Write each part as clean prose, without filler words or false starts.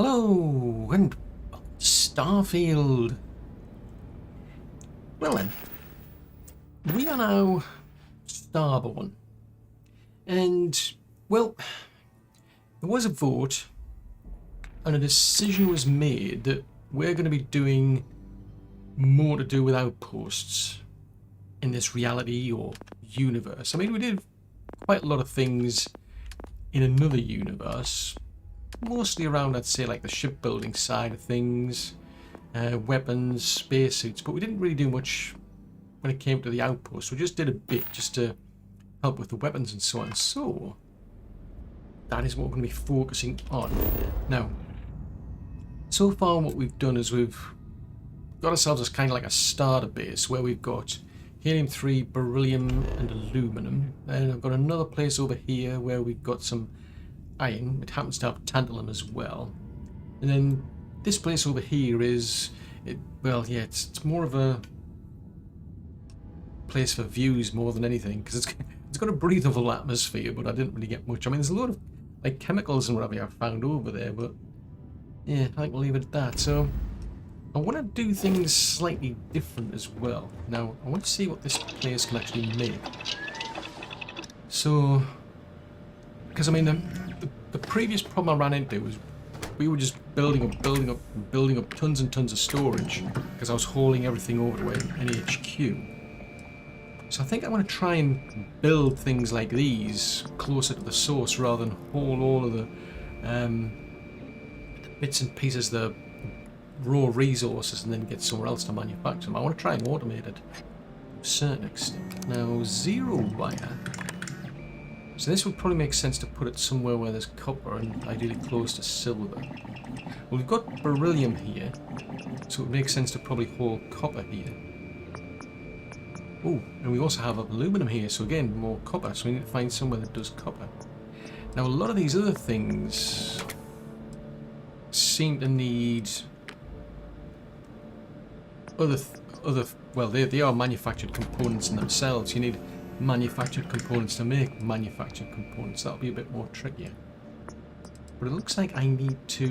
Hello, and Starfield. Well then, we are now Starborn. And, well, there was a vote, and a decision was made that we're going to be doing more to do with outposts in this reality or universe. I mean, we did quite a lot of things in another universe, mostly around, I'd say, like the shipbuilding side of things, weapons, spacesuits, but we didn't really do much when it came to the outposts. We just did a bit just to help with the weapons and so on. So that is what we're going to be focusing on. Now, so far what we've done is we've got ourselves as kind of like a starter base where we've got helium-3, beryllium and aluminum. And I've got another place over here where we've got some iron. It happens to have tantalum as well. And then this place over here is, it's more of a place for views more than anything, because it's got a breathable atmosphere, but I didn't really get much. I mean, there's a lot of like chemicals and whatever I found over there, but yeah, I think we'll leave it at that. So I want to do things slightly different as well. Now, I want to see what this place can actually make. So, because I mean, the previous problem I ran into was we were just building up tons and tons of storage because I was hauling everything over to NHQ. So I think I'm going to try and build things like these closer to the source rather than haul all of the bits and pieces, the raw resources, and then get somewhere else to manufacture them. I want to try and automate it to a certain extent. Now, zero wire. So this would probably make sense to put it somewhere where there's copper and ideally close to silver. Well, we've got beryllium here, so it would make sense to probably haul copper here. Oh, and we also have aluminum here, so again, more copper, so we need to find somewhere that does copper. Now, a lot of these other things seem to need well, they are manufactured components in themselves. You need manufactured components to make manufactured components. That'll be a bit more trickier. But it looks like I need to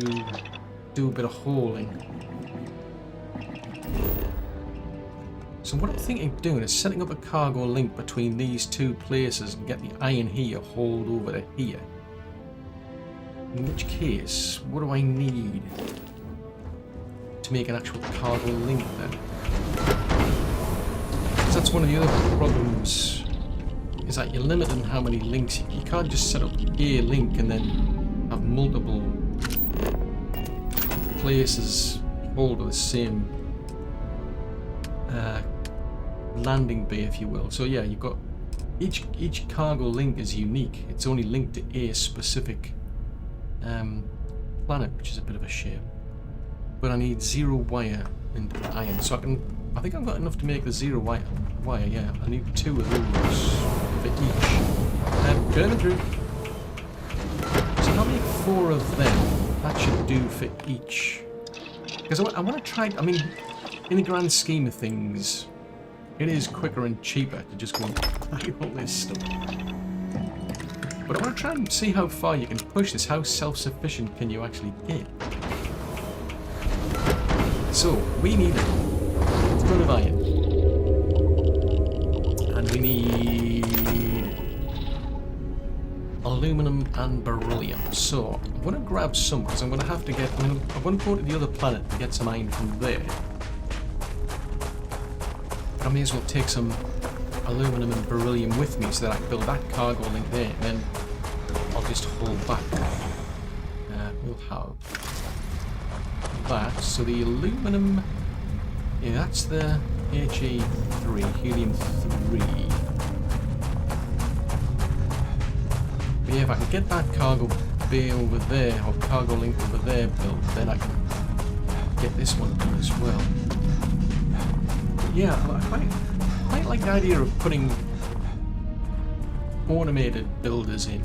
do a bit of hauling. So what I'm thinking of doing is setting up a cargo link between these two places and get the iron here hauled over to here. In which case, what do I need to make an actual cargo link then? Because that's one of the other problems, is that you're limited in how many links. You can't just set up a link and then have multiple places hold the same landing bay, if you will. So yeah, you've got each cargo link is unique. It's only linked to a specific planet, which is a bit of a shame. But I need zero wire and iron, so I think I've got enough to make the zero wire. Yeah, I need 2 of those for each. Geometry. So if I make 4 of them, that should do for each. Because I want to try. I mean, in the grand scheme of things, it is quicker and cheaper to just go and buy all this stuff. But I want to try and see how far you can push this. How self-sufficient can you actually get? So, we need a ton of iron. And we need aluminum and beryllium. So, I'm going to grab some, because I'm going to have to get... I'm going to go to the other planet to get some iron from there. I may as well take some aluminum and beryllium with me so that I can build that cargo link there, and then I'll just hold back. We'll have that. So the aluminum, yeah, that's the He3, helium-3. But yeah, if I can get that cargo bay over there, or cargo link over there built, then I can get this one done as well. Yeah, I quite like the idea of putting automated builders in.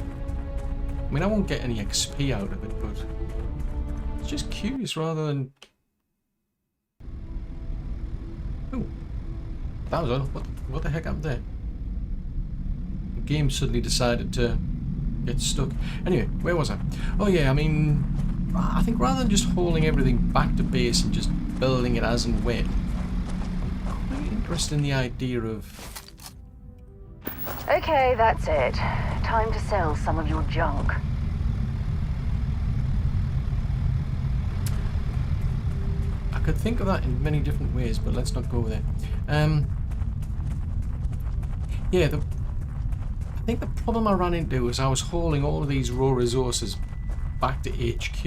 I mean, I won't get any XP out of it, but it's just curious rather than... Oh, that was odd. What the heck happened there? The game suddenly decided to get stuck. Anyway, where was I? Oh yeah, I mean, I think rather than just hauling everything back to base and just building it as and when, I'm quite interested in the idea of... Okay, that's it. Time to sell some of your junk. I could think of that in many different ways, but let's not go there. Yeah, I think the problem I ran into was I was hauling all of these raw resources back to HQ,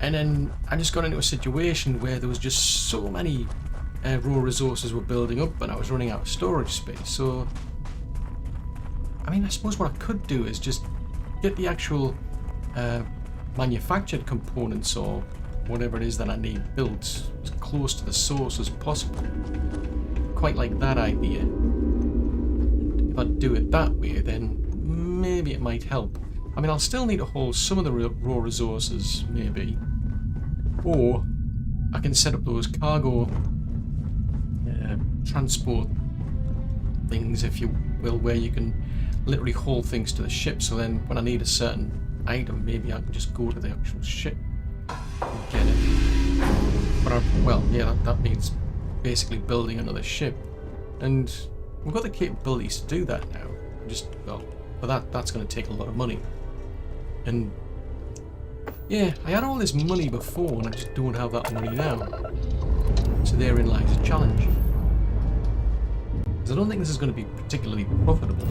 and then I just got into a situation where there was just so many raw resources were building up and I was running out of storage space. So I mean, I suppose what I could do is just get the actual manufactured components or whatever it is that I need built as close to the source as possible. Quite like that idea. If I do it that way, then maybe it might help. I mean, I'll still need to haul some of the raw resources, maybe. Or I can set up those cargo transport things, if you will, where you can literally haul things to the ship. So then when I need a certain item, maybe I can just go to the actual ship and get it. But well, yeah, that means basically building another ship. And we've got the capabilities to do that now. Well, but that's going to take a lot of money. And yeah, I had all this money before and I just don't have that money now. So therein lies a challenge. Because I don't think this is going to be particularly profitable.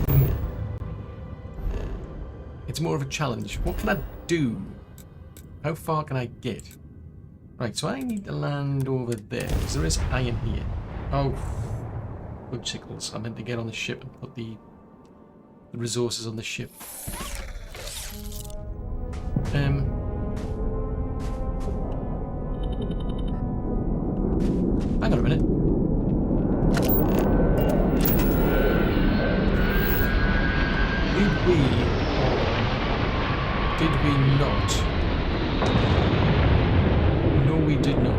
It's more of a challenge. What can I do? How far can I get? Right, so I need to land over there, because there is iron here. Oh, fudgesicles. I meant to get on the ship and put the resources on the ship. Hang on a minute. Did we not? No, we did not.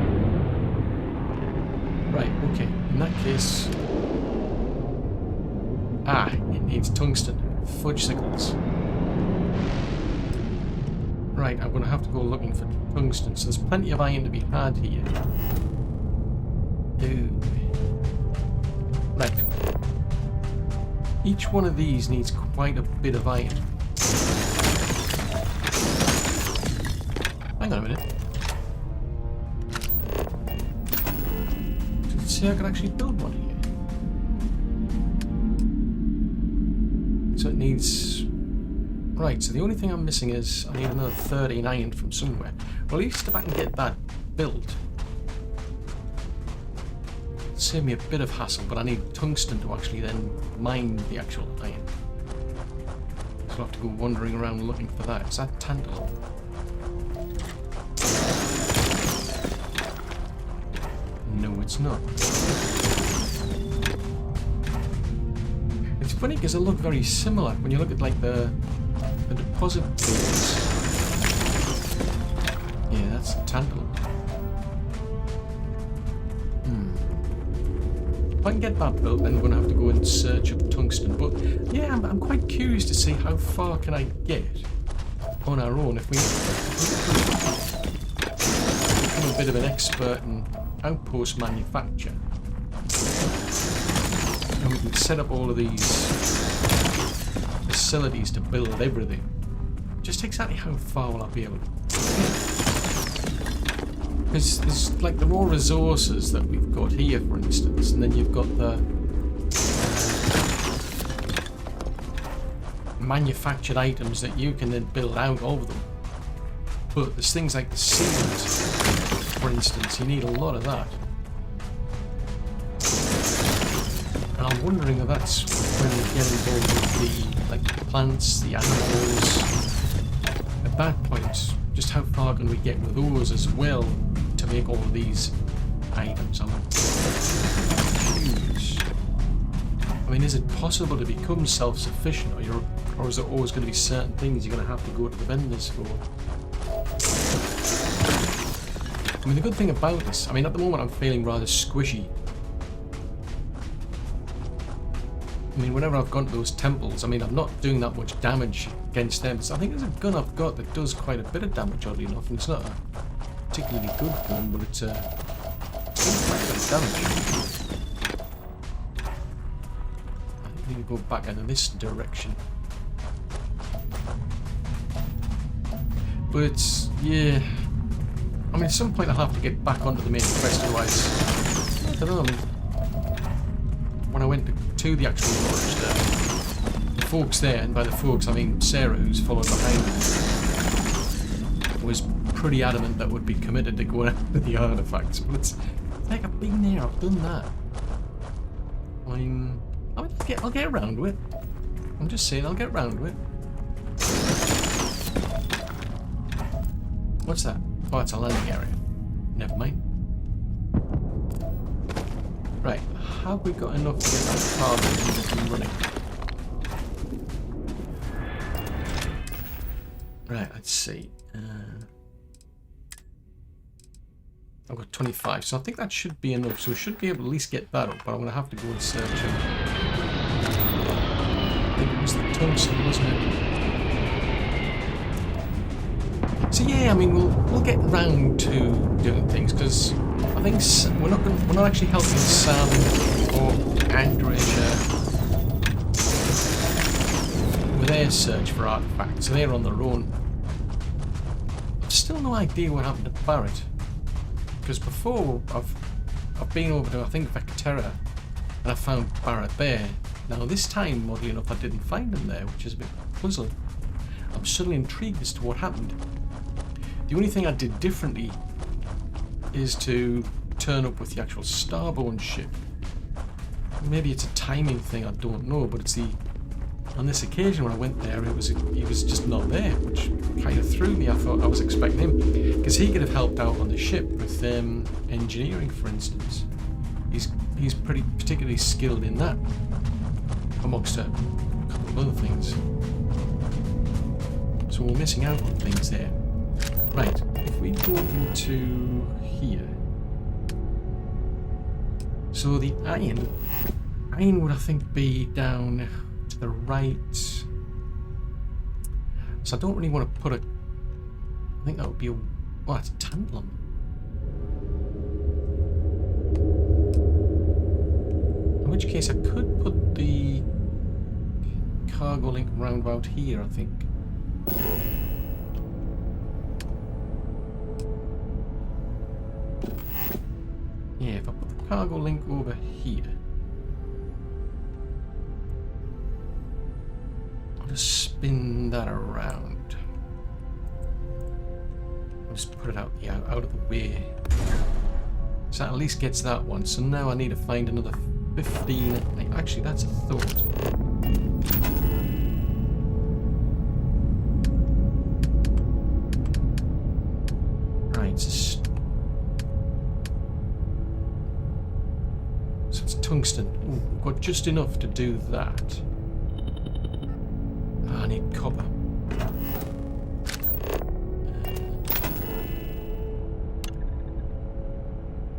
Right, okay. In that case... it needs tungsten. Fudgesicles. Right, I'm going to have to go looking for tungsten. So there's plenty of iron to be had here. Ooh. Right. Each one of these needs quite a bit of iron. Hang on a minute. Did it say I could actually build one here? So it needs... Right, so the only thing I'm missing is I need another 13 iron from somewhere. Well, at least if I can get that built, it'll save me a bit of hassle, but I need tungsten to actually then mine the actual iron. So I'll have to go wandering around looking for that. Is that tantalum? No, it's not. It's funny because they look very similar when you look at like the deposit fields. Yeah, that's tantalum. If I can get that built, then we're going to have to go in search of tungsten. But yeah, I'm quite curious to see how far can I get on our own if we become a bit of an expert in outpost manufacture. And we can set up all of these facilities to build everything. Just exactly how far will I be able to? Because there's like the raw resources that we've got here, for instance, and then you've got the manufactured items that you can then build out of them. But there's things like the seeds, for instance, you need a lot of that. And I'm wondering if that's when we get involved with the plants, the animals. At that point, just how far can we get with those as well to make all of these items? I mean, is it possible to become self-sufficient, or is there always going to be certain things you're going to have to go to the vendors for? I mean, the good thing about this, I mean, at the moment I'm feeling rather squishy. I mean, whenever I've gone to those temples, I mean, I'm not doing that much damage against them. So I think there's a gun I've got that does quite a bit of damage, oddly enough, and it's not a particularly good gun, but it's quite a bit of damage. I think we need to go back into this direction. But it's, yeah, I mean, at some point I'll have to get back onto the main quest, otherwise, I don't know, I mean, when I went to the actual lodge there, the folks there, and by the folks I mean Sarah, who's followed behind me, was pretty adamant that would be committed to going after the artifacts. But it's like, I've been there, I've done that. I mean, I'll get around to it. I'm just saying, I'll get around to it. What's that? Oh, it's a landing area. Never mind. Right, have we got enough to get that car running? Right, let's see. I've got 25, so I think that should be enough. So we should be able to at least get that up, but I'm going to have to go and search it. I think it was the tungsten, wasn't it? So yeah, I mean, we'll get round to doing things, because I think we're not actually helping Sam or Andrea with their search for artifacts. So they're on their own. I've still no idea what happened to Barrett, because before I've been over to, I think, Vectera, and I found Barrett there. Now this time, oddly enough, I didn't find him there, which is a bit puzzling. I'm suddenly intrigued as to what happened. The only thing I did differently is to turn up with the actual Starborn ship. Maybe it's a timing thing, I don't know, but it's on this occasion when I went there, he was just not there, which kind of threw me. I thought I was expecting him, because he could have helped out on the ship with engineering, for instance. He's particularly skilled in that, amongst a couple of other things. So we're missing out on things there. Right, if we go into here, so the iron would, I think, be down to the right. So I don't really want to put I think that would be it's a tantalum. In which case I could put the cargo link round about here, I think. Yeah, if I put the cargo link over here, I'll just spin that around. I'll just put it out of the way. So that at least gets that one. So now I need to find another 15. Actually, that's a thought. Right, so it's tungsten. Ooh, we've got just enough to do that. I need copper.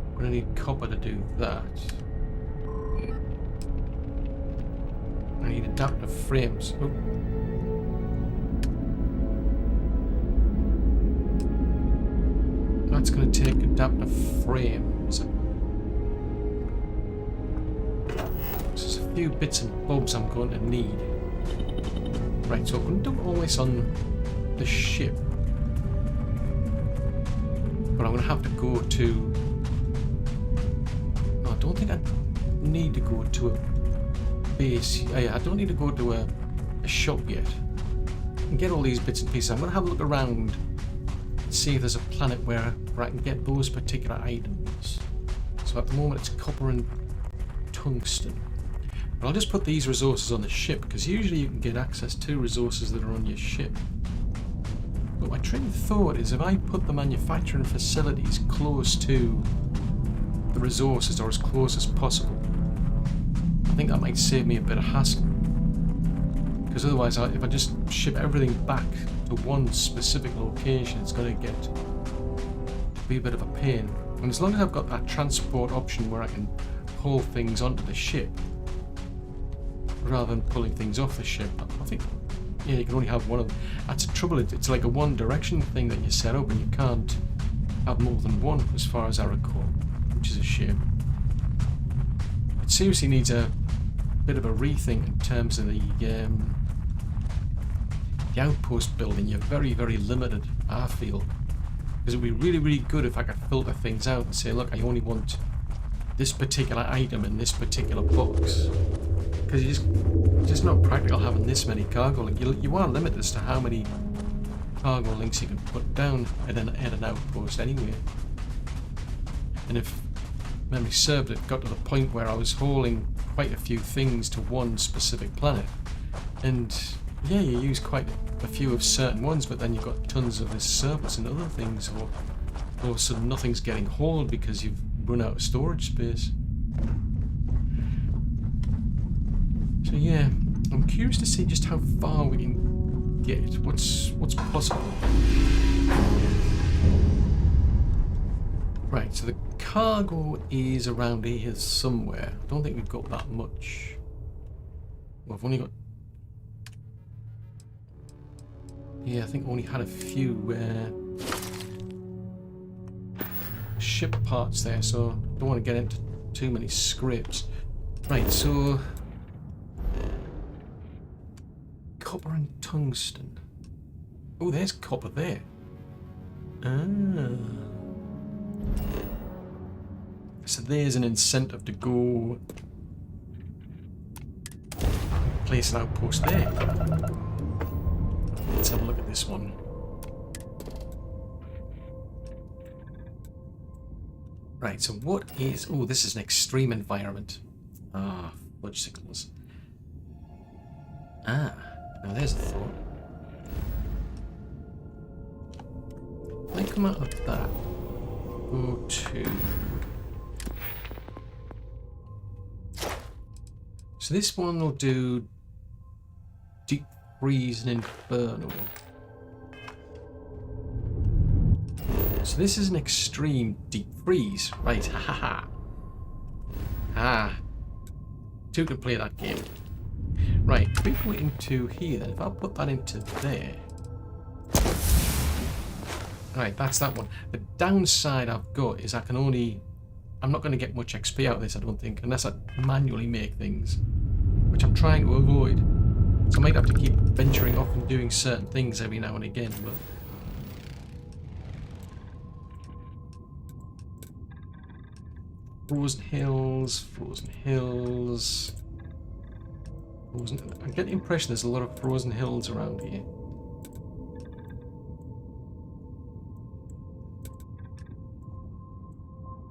I'm gonna need copper to do that. I need adaptive frames. Oh. That's going to take adaptive frames. There's a few bits and bobs I'm going to need. Right, so I'm going to do all this on the ship. But I'm going to have to go to... No, I don't think I need to go to a base. I don't need to go to a shop yet. And get all these bits and pieces. I'm going to have a look around and see if there's a planet where I can get those particular items. So at the moment it's copper and tungsten. But I'll just put these resources on the ship, because usually you can get access to resources that are on your ship. But my train of thought is, if I put the manufacturing facilities close to the resources, or as close as possible, I think that might save me a bit of hassle. Because otherwise, if I just ship everything back to one specific location, it's going to be a bit of a pain. And as long as I've got that transport option where I can haul things onto the ship, rather than pulling things off the ship. I think, yeah, you can only have one of them. That's the trouble. It's like a one direction thing that you set up, and you can't have more than one, as far as I recall, which is a shame. It seriously needs a bit of a rethink in terms of the outpost building. You're very, very limited, I feel. Because it would be really, really good if I could filter things out and say, look, I only want this particular item in this particular box. Because it's just not practical having this many cargo links. You are limited as to how many cargo links you can put down at an outpost anyway. And if memory served, it got to the point where I was hauling quite a few things to one specific planet. And yeah, you use quite a few of certain ones, but then you've got tons of this surplus and other things, or all of a sudden nothing's getting hauled because you've run out of storage space. So yeah, I'm curious to see just how far we can get. What's possible. Right, so the cargo is around here somewhere. I don't think we've got that much. Well, I've only got... Yeah, I think we only had a few ship parts there, so I don't want to get into too many scrapes. Right, so... copper and tungsten. Oh, there's copper there. Ah. So there's an incentive to go place an outpost there. Let's have a look at this one. Right, so what is... oh, this is an extreme environment. Ah, fudge signals. Ah, now there's a thought. If I come out of that, go to... so this one will do deep freeze and inferno. So this is an extreme deep freeze, right? Ha ha ha. Ah, two can play that game. Right, if we go into here, then if I put that into there. Right, that's that one. The downside I've got is I can only... I'm not going to get much XP out of this, I don't think, unless I manually make things, which I'm trying to avoid. So I might have to keep venturing off and doing certain things every now and again, but... Frozen Hills, Frozen Hills... I get the impression there's a lot of frozen hills around here.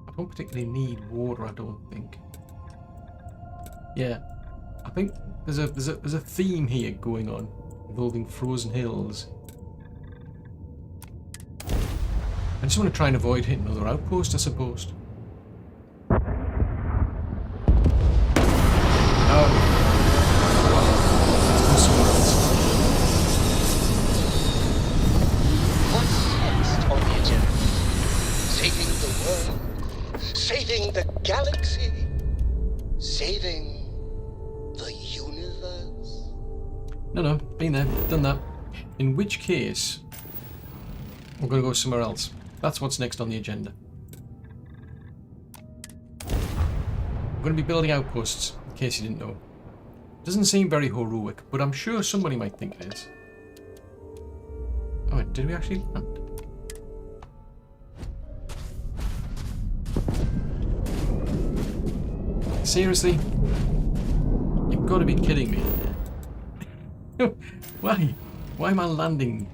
I don't particularly need water, I don't think. Yeah, I think there's a theme here going on involving frozen hills. I just want to try and avoid hitting another outpost, I suppose. Saving the galaxy, saving the universe. No, been there, done that. In which case, we're going to go somewhere else. That's what's next on the agenda. We're going to be building outposts, in case you didn't know. Doesn't seem very heroic, but I'm sure somebody might think it is. Oh, wait, did we actually land? Seriously? You've got to be kidding me. Why? Why am I landing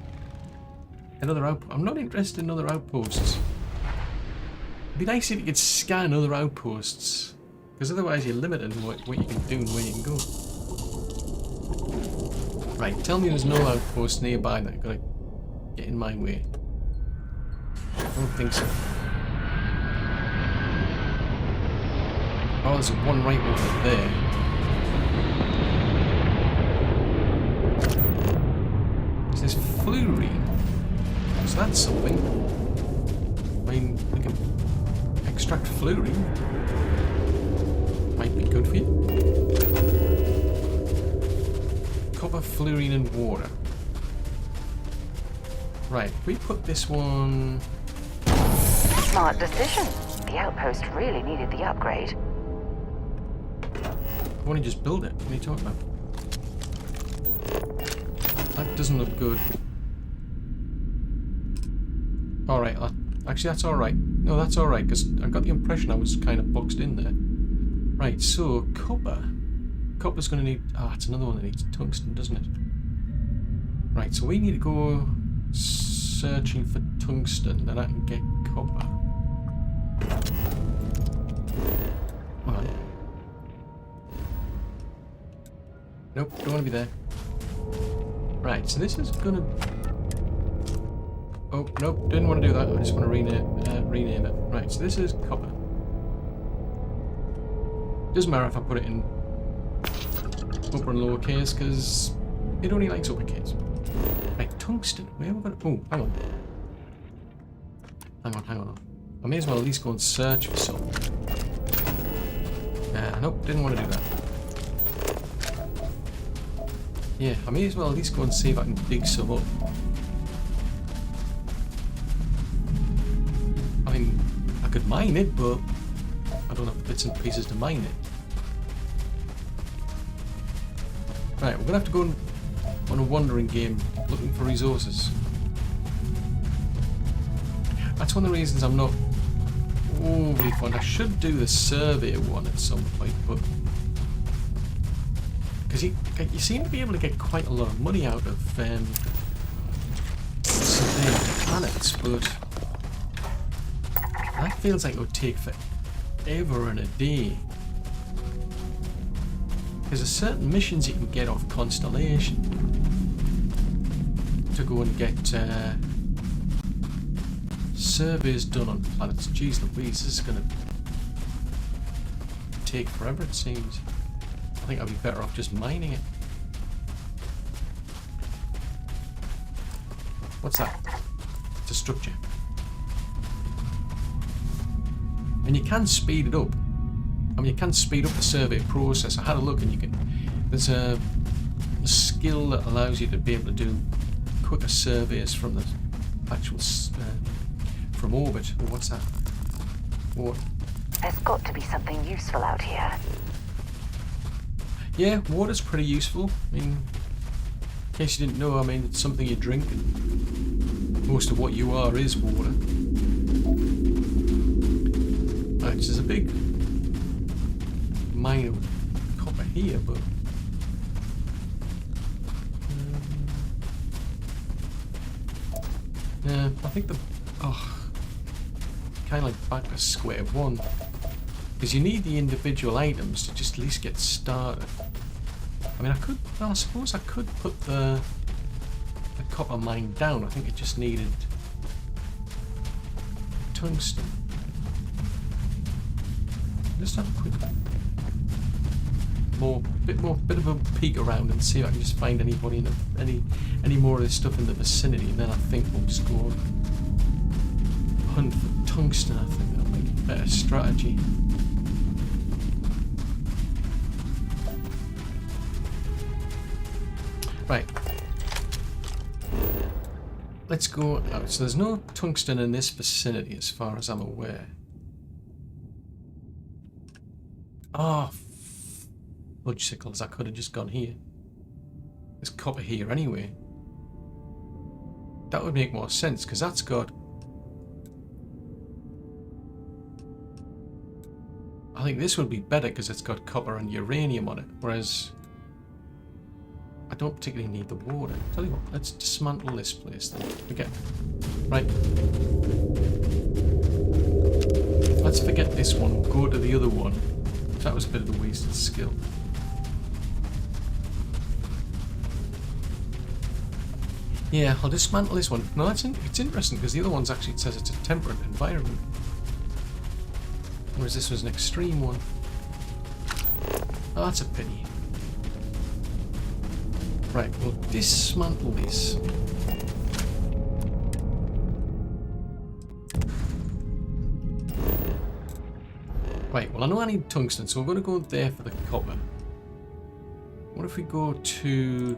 another outpost? I'm not interested in other outposts. It'd be nice if you could scan other outposts, because otherwise you're limited in what you can do and where you can go. Right, tell me there's no outpost nearby that are going to get in my way. I don't think so. Oh, there's one right over there. Is this fluorine? Is that something? I mean, we can extract fluorine. Might be good for you. copper, fluorine, and water. Right, if we put this one... Smart decision. The outpost really needed the upgrade. Why don't you just build it? What are you talking about? That doesn't look good. Alright, actually that's alright. No, that's alright, because I got the impression I was kind of boxed in there. Right, so copper. Copper's going to need... Ah, it's another one that needs tungsten, doesn't it? Right, so we need to go searching for tungsten, then I can get copper. Come on. Nope, don't want to be there. Right, so this is gonna... Oh, nope, didn't want to do that. I just want to rename it. Right, so this is copper. Doesn't matter if I put it in upper and lower case, because it only likes uppercase. Right, tungsten. Where have we got... Oh, hang on. Hang on. I may as well at least go and search for some. Nope, didn't want to do that. Yeah, I may as well at least go and see if I can dig some up. I mean, I could mine it, but I don't have bits and pieces to mine it. Right, we're going to have to go on a wandering game looking for resources. That's one of the reasons I'm not overly fond. I should do the survey one at some point, but... Because you seem to be able to get quite a lot of money out of surveying planets, but that feels like it would take forever and a day. Because there's certain missions you can get off Constellation to go and get surveys done on planets. Jeez Louise, this is going to take forever, it seems. I think I'd be better off just mining it. What's that? It's a structure. And you can speed it up. I mean, you can speed up the survey process. I had a look, and you can. There's a skill that allows you to be able to do quicker surveys from the actual from orbit. Oh, what's that? What? There's got to be something useful out here. Yeah, water's pretty useful. I mean, in case you didn't know, I mean, it's something you drink, and most of what you are is water. Right, so there's a big mine of copper here, but... yeah, I think the... Oh, kind of like back to square one. Because you need the individual items to just at least get started. I mean, I suppose I could put the copper mine down. I think it just needed tungsten. Just have a quick bit of a peek around and see if I can just find anybody in any more of this stuff in the vicinity, and then I think we'll just go hunt for tungsten. I think that might be a better strategy. Right. Let's go out. So there's no tungsten in this vicinity as far as I'm aware. Ah, fudgesicles, I could have just gone here. There's copper here anyway. That would make more sense, because that's got... I think this would be better because it's got copper and uranium on it, whereas... I don't particularly need the water. Tell you what, let's dismantle this place then. Forget. Right. Let's forget this one. We'll go to the other one. That was a bit of a wasted skill. Yeah, I'll dismantle this one. No, it's interesting because the other one's actually, it says it's a temperate environment. Whereas this was an extreme one. Oh, that's a pity. Right, we'll dismantle this. Right, well I know I need tungsten, so we're going to go there for the copper. What if we go to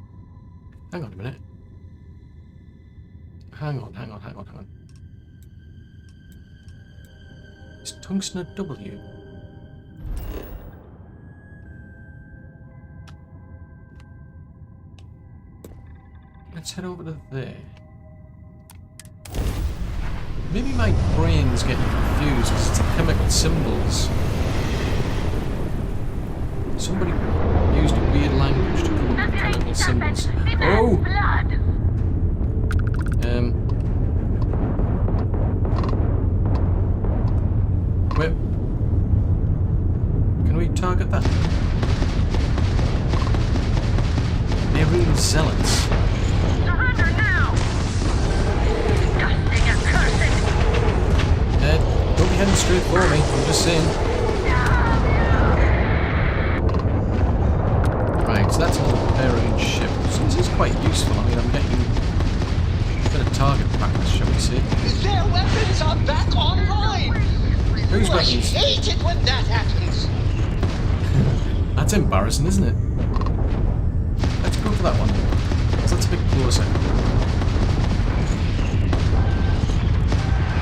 Hang on a minute. Hang on. Is tungsten a W? Let's head over to there. Maybe my brain's getting confused because it's the chemical symbols. Somebody used a weird language to come up with chemical symbols. Oh! Wait. Can we target that? Marine zealots. Surrender now! Disgusting accursed! Don't be heading straight for me, I'm just saying. Right, so that's a little bearing ship. So this is quite useful. I mean, I'm getting a bit of target practice, shall we say. Their weapons are back online! Whose I weapons? hate it when that happens! That's embarrassing, isn't it? Let's go for that one, because that's a bit closer.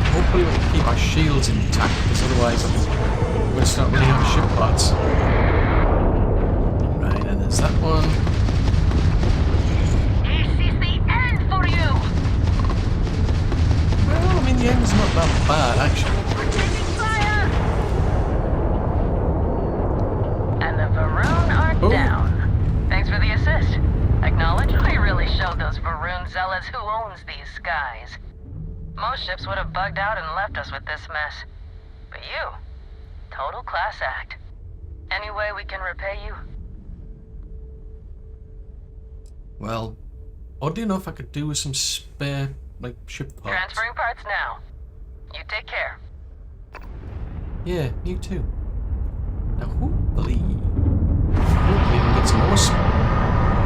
Hopefully we can keep our shields intact, because otherwise I'm going to start running out of ship parts. Right, and there's that one. This is the end for you! Well, I mean, the end's not that bad, actually. We're taking fire! And the Varun are down. Thanks for the assist. Acknowledge, we really showed those Varun zealots who owns these skies. Most ships would have bugged out and left us with this mess. But you, total class act. Any way we can repay you? Well, oddly enough, I could do with some spare, like, ship parts. Transferring parts now. You take care. Yeah, you too. Now, hopefully we can get some more,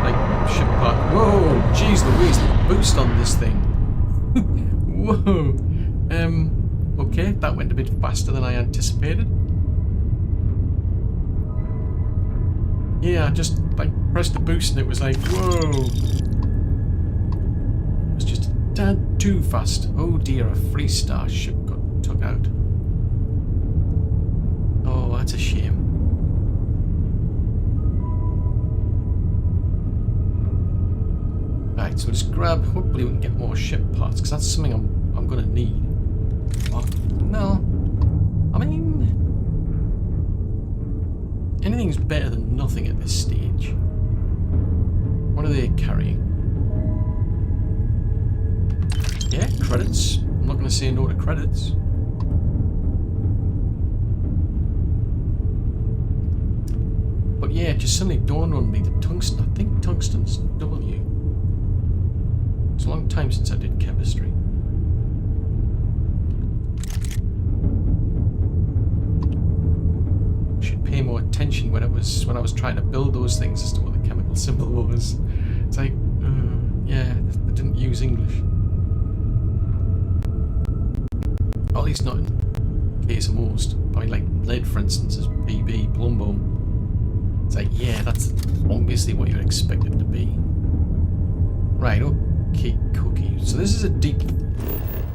like, ship part. Whoa, jeez Louise, the boost on this thing. Whoa. Okay, that went a bit faster than I anticipated. Yeah, I just, like, pressed the boost and it was like, whoa. It was just a tad too fast. Oh dear, a Freestar ship got took out. Oh, that's a shame. Right, so just grab, hopefully we can get more ship parts, because that's something I'm going to need. Well, no. I mean, anything's better than nothing at this stage. What are they carrying? Yeah, credits. I'm not going to say no to credits. But yeah, it just suddenly dawned on me that tungsten, I think tungsten's W. It's a long time since I did chemistry. Should pay more attention when I was trying to build those things as to what the chemical symbol was. It's like, yeah, they didn't use English. Or at least not in case of most. By like lead, for instance, is PB, plumbo. It's like, yeah, that's obviously what you'd expect it to be. Right, okay, cookie. So this is a deep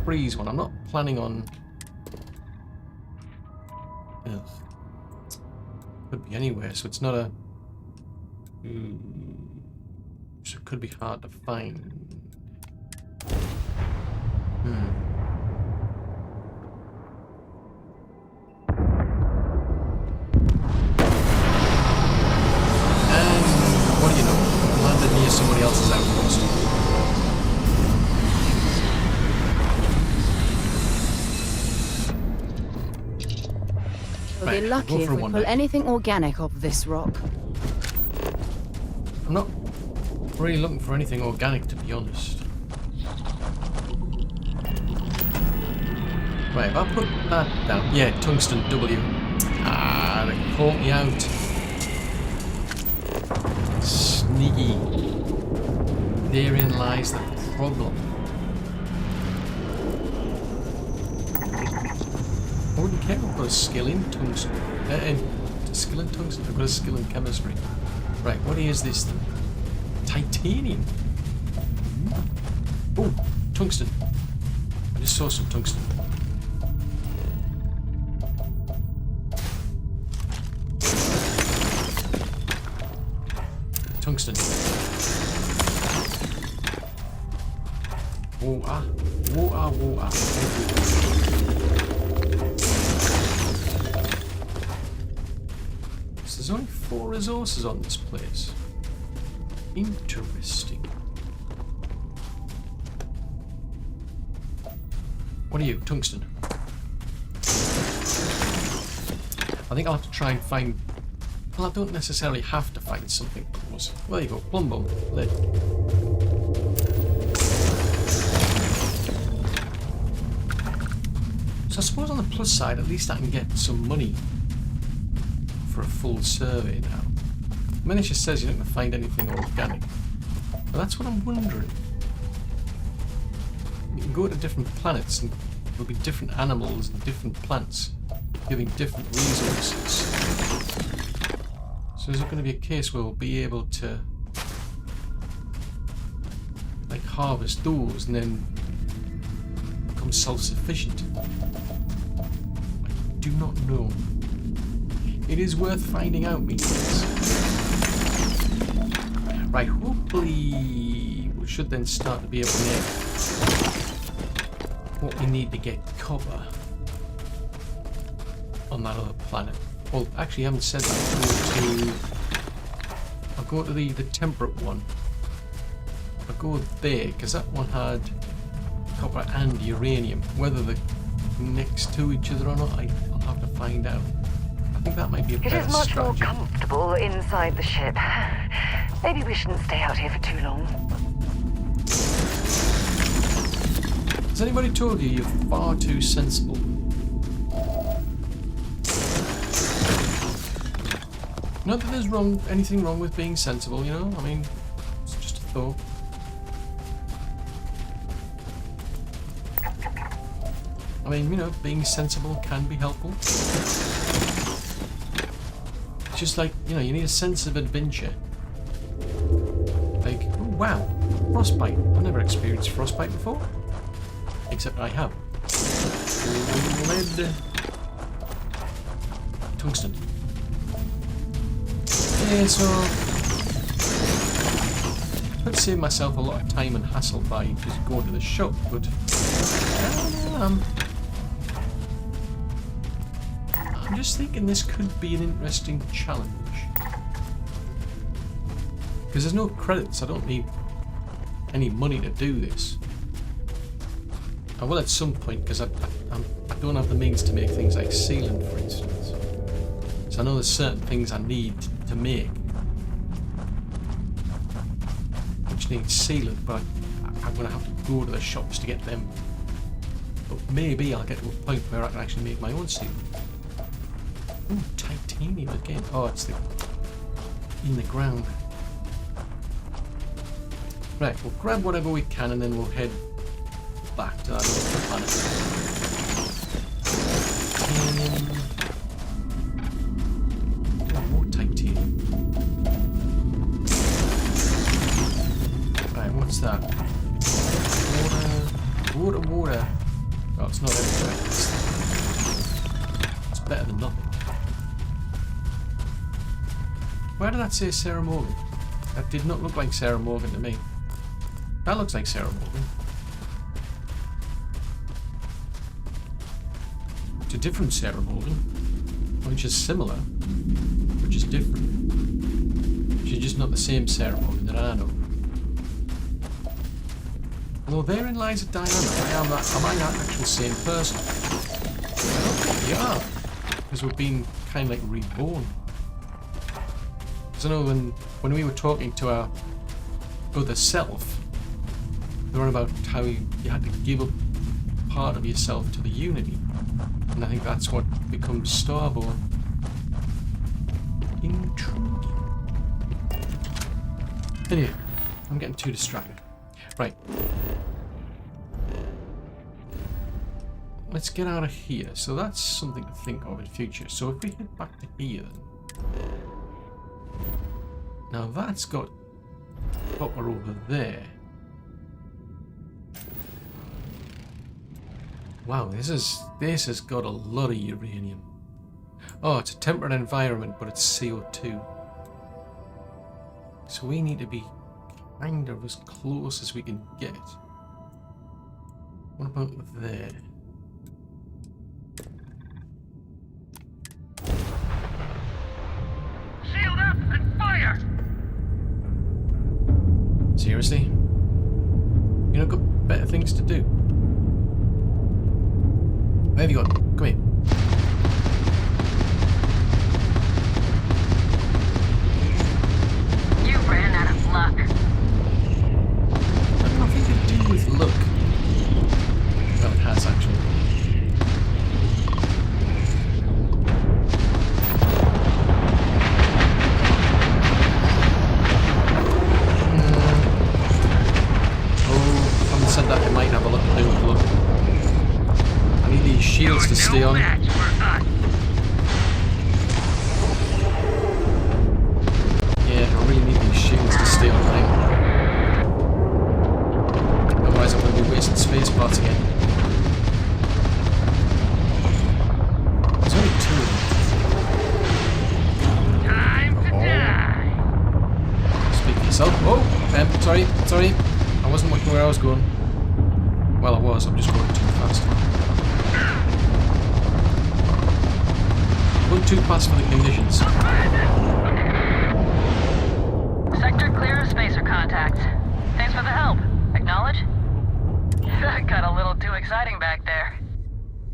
freeze one. I'm not planning on... Ugh. Could be anywhere, so it's not a... So it could be hard to find. What do you know? Landed near somebody else's outpost. We'll be lucky if we pull anything organic off this rock. I'm not really looking for anything organic, to be honest. Right, if I put that down... Yeah, tungsten W. Ah, they caught me out. Sneaky. Therein lies the problem. I wouldn't care if I've got a skill in tungsten. Skill in tungsten? I've got a skill in chemistry. Right, what is this thing? Titanium. tungsten. I just saw some tungsten. Tungsten. Water. Water, water. So there's only 4 resources on this place. Interesting. What are you? Tungsten. I think I'll have to try and find... Well, I don't necessarily have to find something close. Well, there you go. Plum bone. Lead. So I suppose on the plus side, at least I can get some money for a full survey now. I mean, it just says you're not going to find anything organic. But that's what I'm wondering. You can go to different planets and there'll be different animals and different plants giving different resources. So is it going to be a case where we'll be able to like harvest those and then become self-sufficient? I do not know. It is worth finding out, me friends. Right, hopefully we should then start to be able to make what we need to get copper on that other planet. Well, actually, I haven't said that. I'll go to the temperate one. I'll go there because that one had copper and uranium. Whether they're next to each other or not, I'll have to find out. I think that might be a better strategy. It is much more comfortable inside the ship. Maybe we shouldn't stay out here for too long. Has anybody told you you're far too sensible? Not that there's anything wrong with being sensible, you know? I mean, it's just a thought. I mean, you know, being sensible can be helpful. It's just like, you know, you need a sense of adventure. Like, oh wow, frostbite. I've never experienced frostbite before. Except I have. Lead. Tungsten. Yeah, so I'd save myself a lot of time and hassle by just going to the shop, but I'm just thinking this could be an interesting challenge. Because there's no credits, I don't need any money to do this. I will at some point, because I don't have the means to make things like sealant, for instance. So I know there's certain things I need to make which need sealant, but I'm going to have to go to the shops to get them. But maybe I'll get to a point where I can actually make my own sealant. Ooh, titanium again. Oh, it's in the ground. Right, we'll grab whatever we can and then we'll head back to that other planet. Oh, more titanium. Right, what's that? Water. Oh, it's not everywhere. It's better than nothing. Why did that say Sarah Morgan? That did not look like Sarah Morgan to me. That looks like Sarah Morgan. It's a different Sarah Morgan, which is similar, which is different. She's just not the same Sarah Morgan that I know. Although therein lies a dilemma. Am I that actual same person? I don't think we are, because we've been kind of like reborn. Because I know when we were talking to our other self, they were about how you had to give up part of yourself to the Unity. And I think that's what becomes Starborn. Intriguing. Anyway, I'm getting too distracted. Right. Let's get out of here. So that's something to think of in future. So if we head back to here then. Now that's got copper over there. Wow, this has got a lot of uranium. Oh, it's a temperate environment, but it's CO2. So we need to be kind of as close as we can get. What about there? Shield up and fire! Seriously? You know, got better things to do. Where have you gone? Come here. You ran out of luck. I've nothing to do with luck. Well, it has actually. Said that it might have a lot to do with luck. I need these shields to stay on. Yeah, I really need these shields to stay on thing. Otherwise I'm going to be wasting space parts again. There's only 2 of them. Time to die. Speak for yourself. Oh, sorry. I wasn't looking where I was going. Well, I was. I'm just going too fast. Going too fast for the conditions. Sector clear of spacer contacts. Thanks for the help. Acknowledge? Got a little too exciting back there.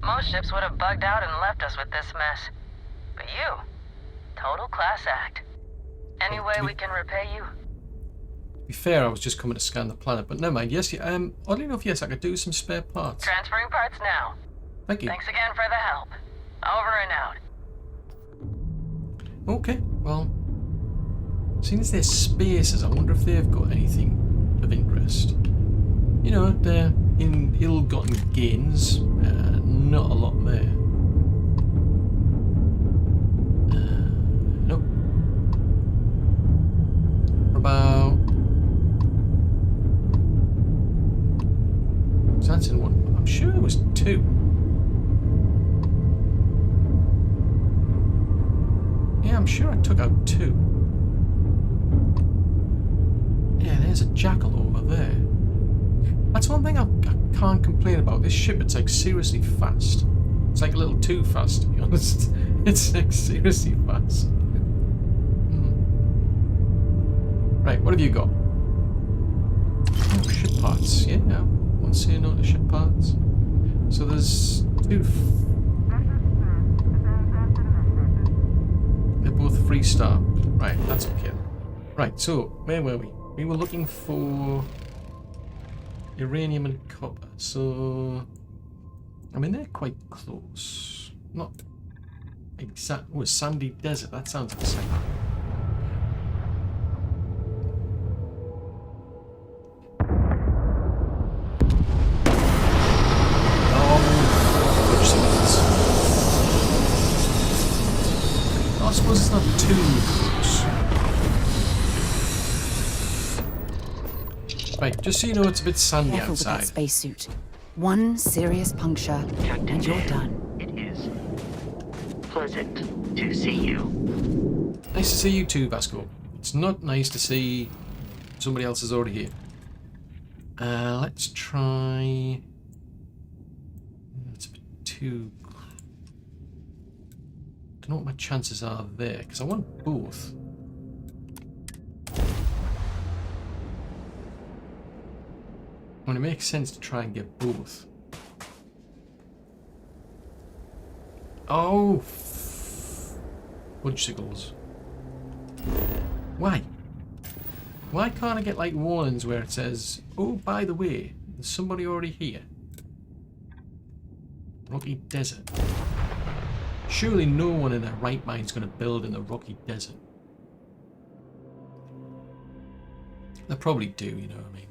Most ships would have bugged out and left us with this mess. But you, total class act. Any way we can repay you? To be fair, I was just coming to scan the planet, but never mind. Yes, oddly enough, yes, I could do some spare parts. Transferring parts now. Thank you. Thanks again for the help. Over and out. Okay, well, seeing as they're spaces, I wonder if they've got anything of interest. You know, they're in ill-gotten gains, not a lot there. Nope. What about... So that's in one. I'm sure it was 2. Yeah, I'm sure I took out 2. Yeah, there's a jackal over there. That's one thing I can't complain about. This ship, it's like seriously fast. It's like a little too fast, to be honest. It's like seriously fast. Right, what have you got? Oh, ship parts. Yeah, I won't say no to ship parts. So there's 2. They're both 3-star. Right, that's okay. Right, so where were we? We were looking for uranium and copper. So I mean they're quite close. Not exact. Oh, a sandy desert. That sounds exciting. I suppose it's not too close. Right, just so you know, it's a bit sandy Careful outside. with that spacesuit. One serious puncture, and you're done. It is pleasant to see you. Nice to see you too, Vasco. It's not nice to see somebody else is already here. Let's try... That's a bit too... I don't know what my chances are there, because I want both. Well, it makes sense to try and get both. Oh! Fudgesicles. Why? Why can't I get like warnings where it says, oh, by the way, there's somebody already here? Rocky Desert. Surely no one in their right mind is going to build in the Rocky Desert. They probably do, you know what I mean.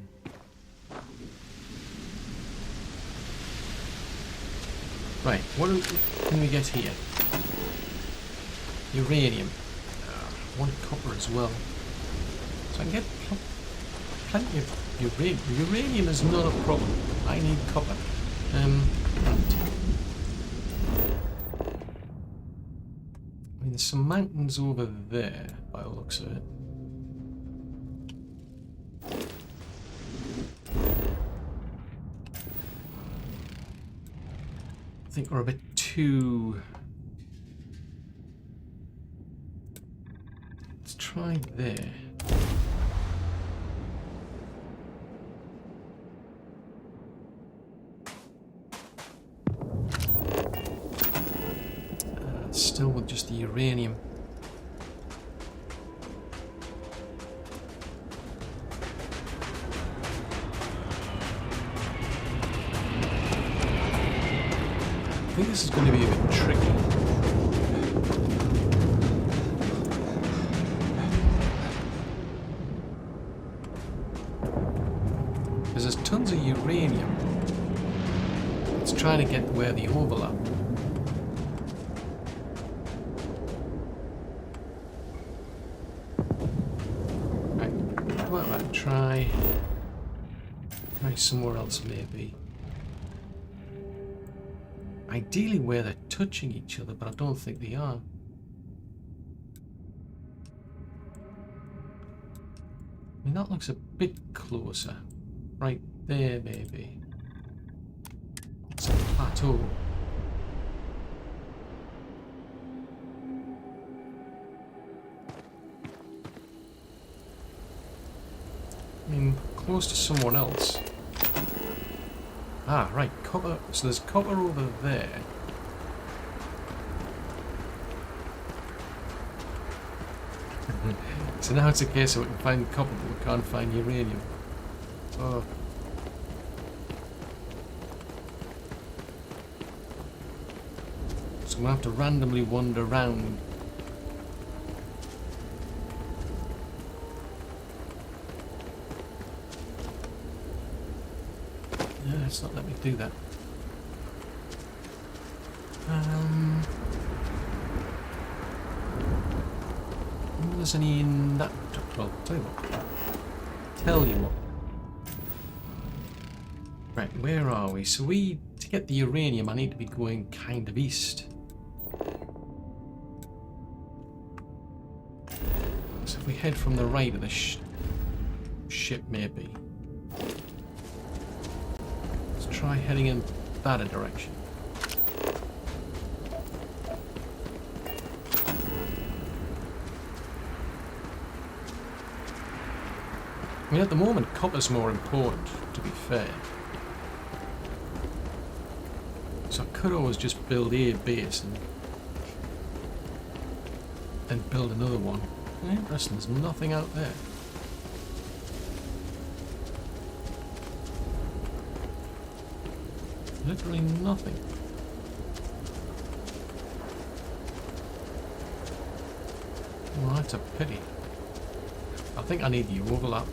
Right, what can we get here? Uranium. I want copper as well. So I can get plenty of uranium. Uranium is not a problem. I need copper. Right. There's some mountains over there, by the looks of it. I think we're a bit too... Let's try there. Still with just the uranium. I think this is going to be a bit tricky. Because there's tons of uranium. It's trying to get where the overlap. Try somewhere else maybe. Ideally where they're touching each other, but I don't think they are. I mean, that looks a bit closer. Right there maybe. It's a plateau. I mean, close to someone else. Ah, right, copper. So there's copper over there. So now it's a case of we can find copper, but we can't find uranium. Oh. So we'll have to randomly wander around. It's not let me do that. If there's any in that. Well, tell you what. Right, where are we? So to get the uranium, I need to be going kind of east. So if we head from the right of the ship, maybe. Try heading in that direction. I mean, at the moment, copper's more important, to be fair. So I could always just build a base and build another one. Interesting, there's nothing out there. Literally nothing. Well, that's a pity. I think I need the overlap.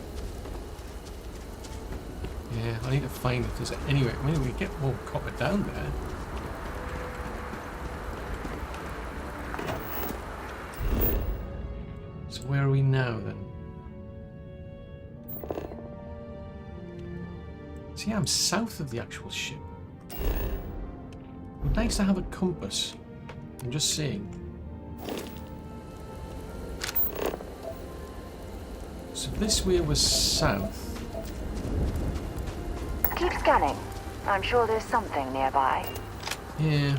Yeah, I need to find if there's anyway. I mean, we get more copper down there. So where are we now then? See, I'm south of the actual ship. Would nice to have a compass. I'm just saying. So this way was south. Keep scanning. I'm sure there's something nearby. Yeah.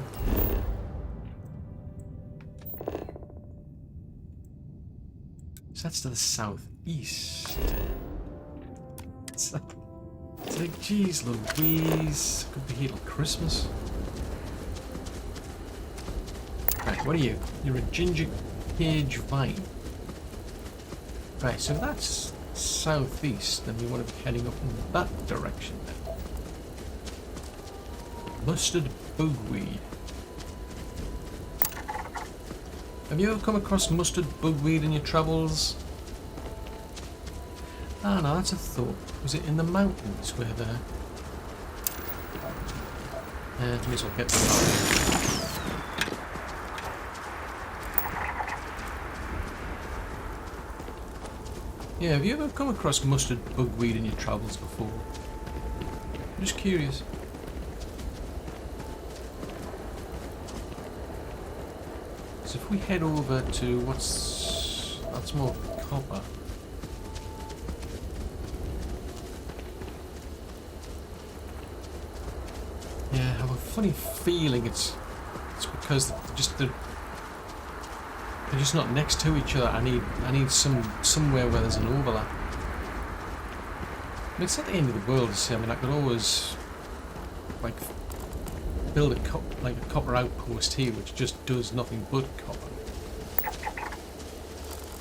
So that's to the southeast. It's like, geez Louise. Could be here till Christmas. Right, what are you? You're a ginger cage vine. Right, so that's southeast, and we want to be heading up in that direction then. Mustard bugweed. Have you ever come across mustard bugweed in your travels? Ah, no, that's a thought. Was it in the mountains where they're... may as well get to that. Yeah, have you ever come across mustard bugweed in your travels before? I'm just curious. So if we head over to what's... that's more copper. Yeah, I have a funny feeling it's because they're just not next to each other. I need somewhere where there's an overlap. I mean, it's not the end of the world to see. I mean, I could always like build a copper outpost here, which just does nothing but copper,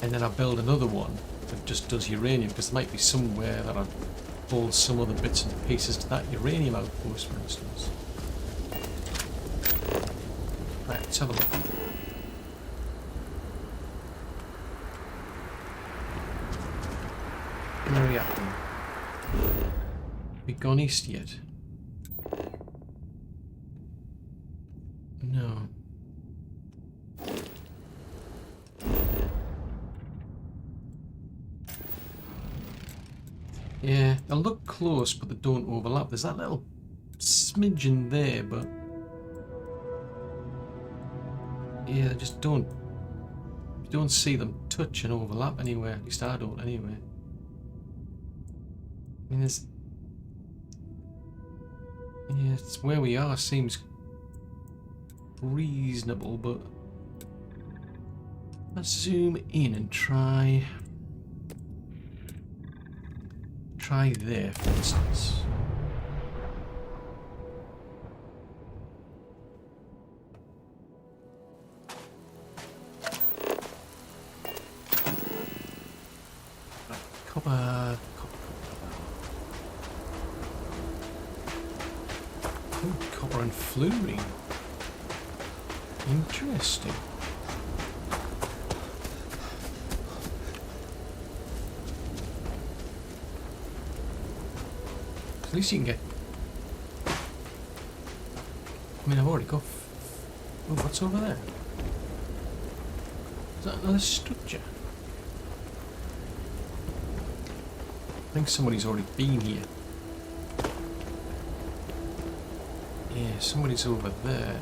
and then I build another one that just does uranium, because there might be somewhere that I've pulled some other bits and pieces to that uranium outpost, for instance. Right, let's have a look. Where are we at then? We gone east yet? No. Yeah, they look close, but they don't overlap. There's that little smidgen there, but yeah, they just don't. You don't see them touch and overlap anywhere. At least I don't, anyway. I mean, there's... yeah, it's where we are seems reasonable, but let's zoom in and try there, for instance. Right, copper. Oh, copper and fluorine. Interesting. At least you can get... I mean, I've already got... oh, what's over there? Is that another structure? I think somebody's already been here. Yeah, somebody's over there.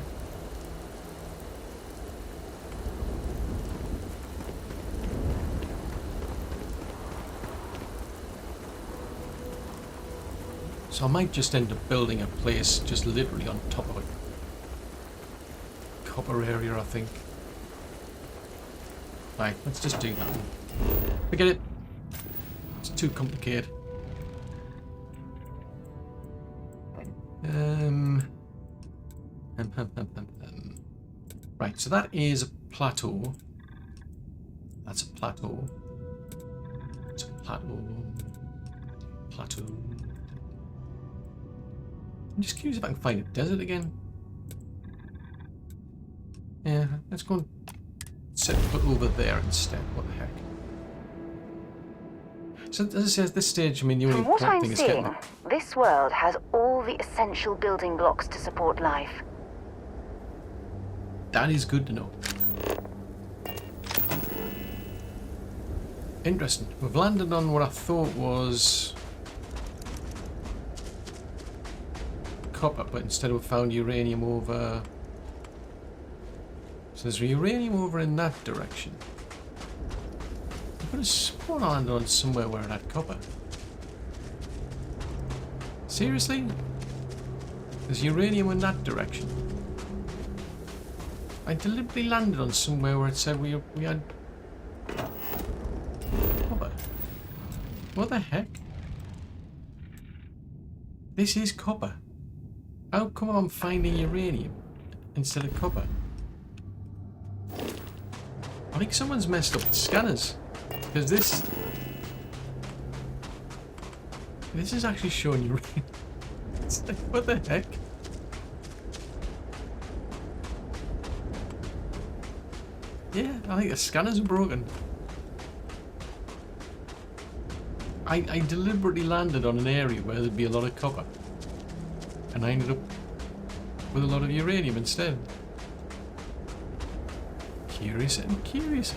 So I might just end up building a place just literally on top of a copper area, I think. Right, let's just do that one. Forget it. It's too complicated. Right, so that is a plateau. That's a plateau. It's a plateau. Plateau. I'm just curious if I can find a desert again. Yeah, let's go and set foot over there instead. What the heck? So as I say, at this stage, I mean, the only From what I'm thing is getting seeing, this world has all the essential building blocks to support life. That is good to know. Interesting. We've landed on what I thought was copper, but instead we've found uranium over... so there's uranium over in that direction. I could have sworn I landed on somewhere where it had copper. Seriously? There's uranium in that direction. I deliberately landed on somewhere where it said we had copper. What the heck? This is copper. How come I'm finding uranium instead of copper? I think someone's messed up the scanners, because this is actually showing uranium. It's like, what the heck? Yeah, I think the scanners are broken. I deliberately landed on an area where there'd be a lot of copper, and I ended up with a lot of uranium instead. Curious and curious.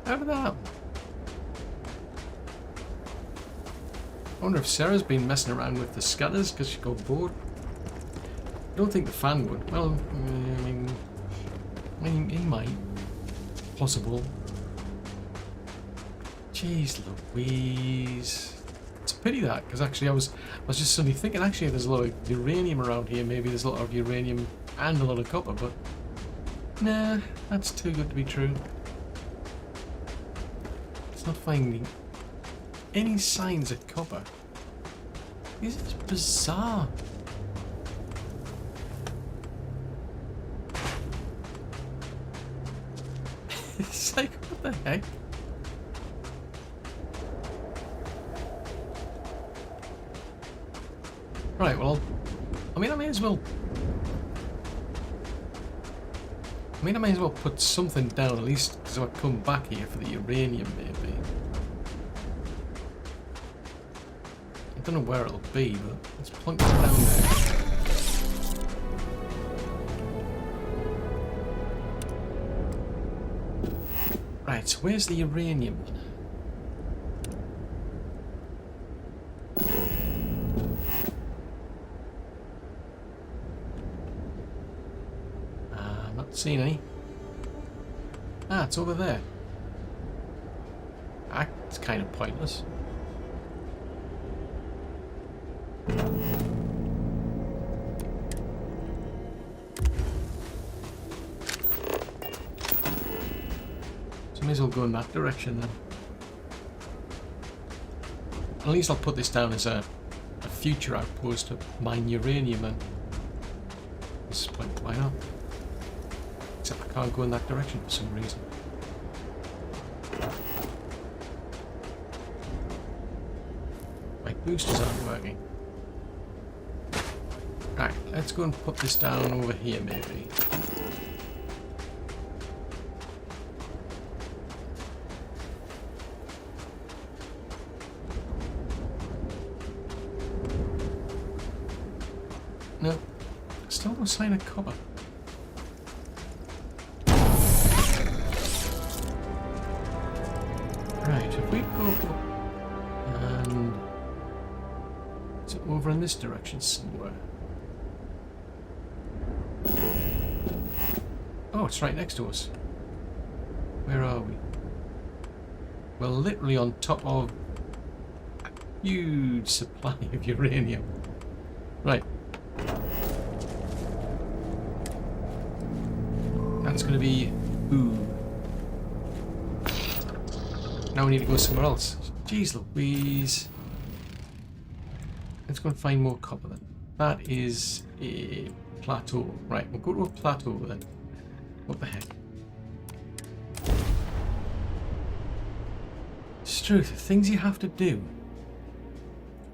How did that happen? I wonder if Sarah's been messing around with the scanners because she got bored. I don't think the fan would. Well, I mean, I mean, he might. Possible. Jeez Louise. It's a pity that, because actually I was just suddenly thinking, actually there's a lot of uranium around here. Maybe there's a lot of uranium and a lot of copper, but nah, that's too good to be true. It's not finding any signs of copper. This is bizarre. It's like, what the heck? Right, well, I mean, I may as well put something down, at least so I come back here for the uranium, maybe. I don't know where it'll be, but let's plunk it down there. Right, so where's the uranium then? I'm not seeing any. Ah, it's over there. That's kind of pointless. May as well go in that direction then. At least I'll put this down as a future outpost to mine uranium and at this point, why not? Except I can't go in that direction for some reason. My boosters aren't working. Right, let's go and put this down over here maybe. No, still no sign of copper. Right, if we go up and is it over in this direction somewhere? Oh, it's right next to us. Where are we? We're literally on top of a huge supply of uranium. Right. That's going to be ooh. Now we need to go somewhere else. Jeez Louise. Let's go and find more copper then. That is a plateau. Right, we'll go to a plateau then. What the heck? It's true, things you have to do.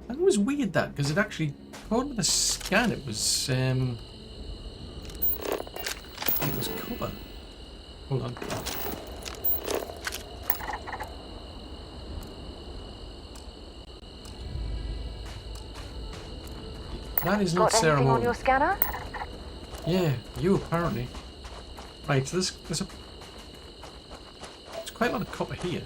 That was weird that, because it actually, according to the scan, it was copper. Hold on. That is not Got anything on ceremonial. your scanner? Yeah, you apparently. Right, so there's quite a lot of copper here.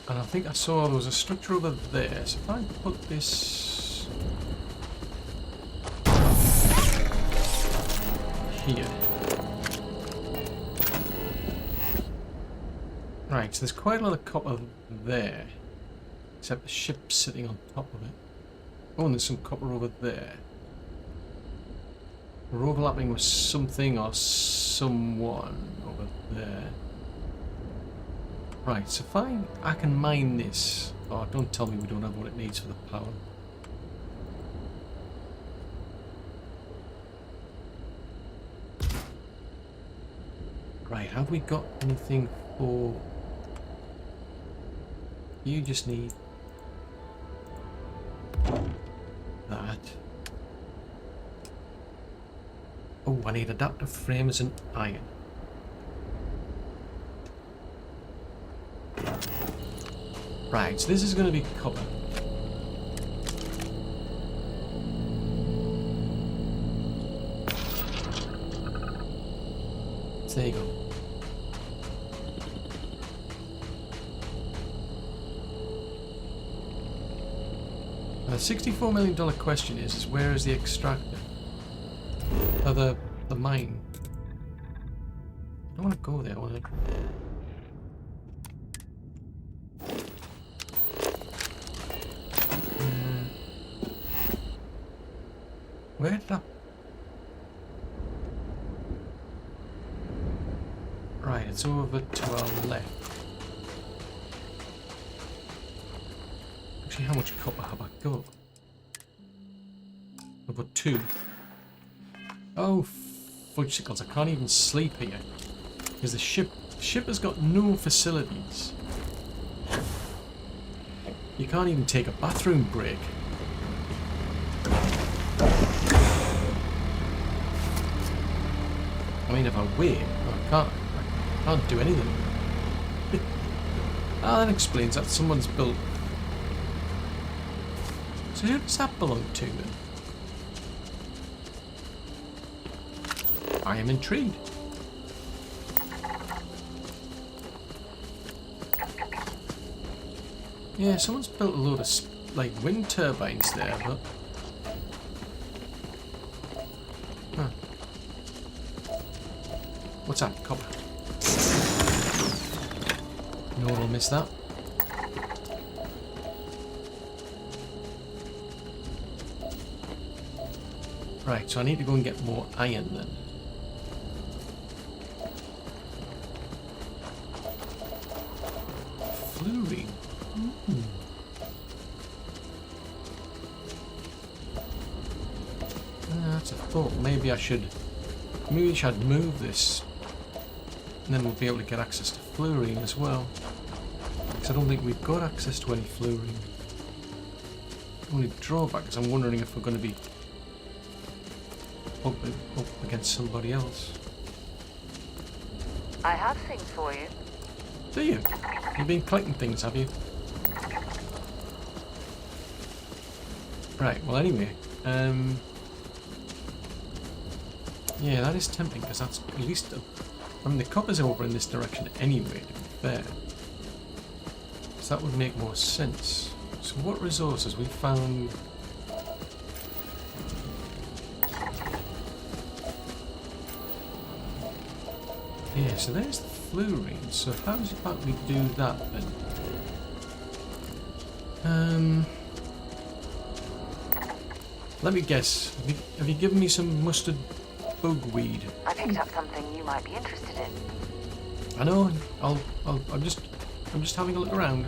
And I think I saw there was a structure over there. So if I put this here. Right, so there's quite a lot of copper there. Except the ship's sitting on top of it. Oh, and there's some copper over there. We're overlapping with something or someone over there. Right, so if I can mine this. Oh, don't tell me we don't have what it needs for the power. Right, have we got anything for... You just need that. Oh, I need adaptive frames and iron. Right, so this is going to be copper. So there you go. The $64 million question is where is the extractor? Oh, the mine. I don't want to go there, I want to... Where did that... Right, it's over to our left. Actually, how much copper have I got? I've got 2. Oh, fudgesicles, I can't even sleep here. Because the ship has got no facilities. You can't even take a bathroom break. I mean, if I wait, I can't do anything. That explains that someone's built. So who does that belong to then? I am intrigued. Yeah, someone's built a load of like wind turbines there, but huh. What's that? Copper. No one will miss that. Right, so I need to go and get more iron then. Fluorine. That's a thought. Maybe I should move this, and then we'll be able to get access to fluorine as well. Because I don't think we've got access to any fluorine. The only drawback is I'm wondering if we're going to be up against somebody else. I have things for you. Do you? You've been collecting things, have you? Right, well anyway, yeah, that is tempting because that's at least, I mean the copper's over in this direction anyway, to be fair. So that would make more sense. So what resources we found? Yeah, so there's the fluorine. So how's about we do that then? Let me guess. Have you given me some mustard bugweed? I picked up something you might be interested in. I know. I'm just having a look around.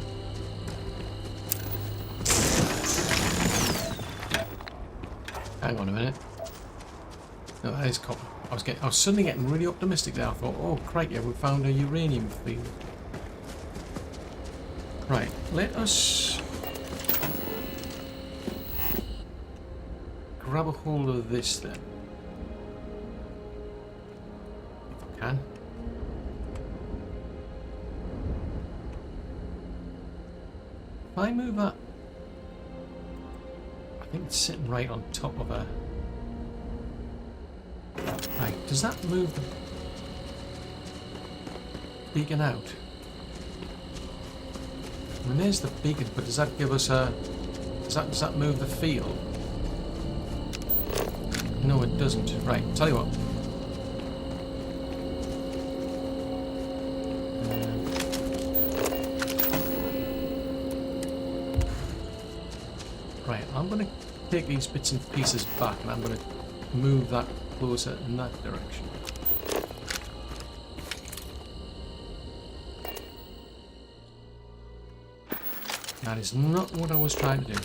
Hang on a minute. No, that is copper. I was suddenly getting really optimistic there. I thought, oh crikey, we found a uranium field. Right, let us grab a hold of this then. If I can. If I move that, I think it's sitting right on top of a... Right, does that move the beacon out? I mean, there's the beacon, but does that give us a... Does that move the field? No, it doesn't. Right, tell you what. Right, I'm going to take these bits and pieces back and I'm going to move that closer in that direction. That is not what I was trying to do.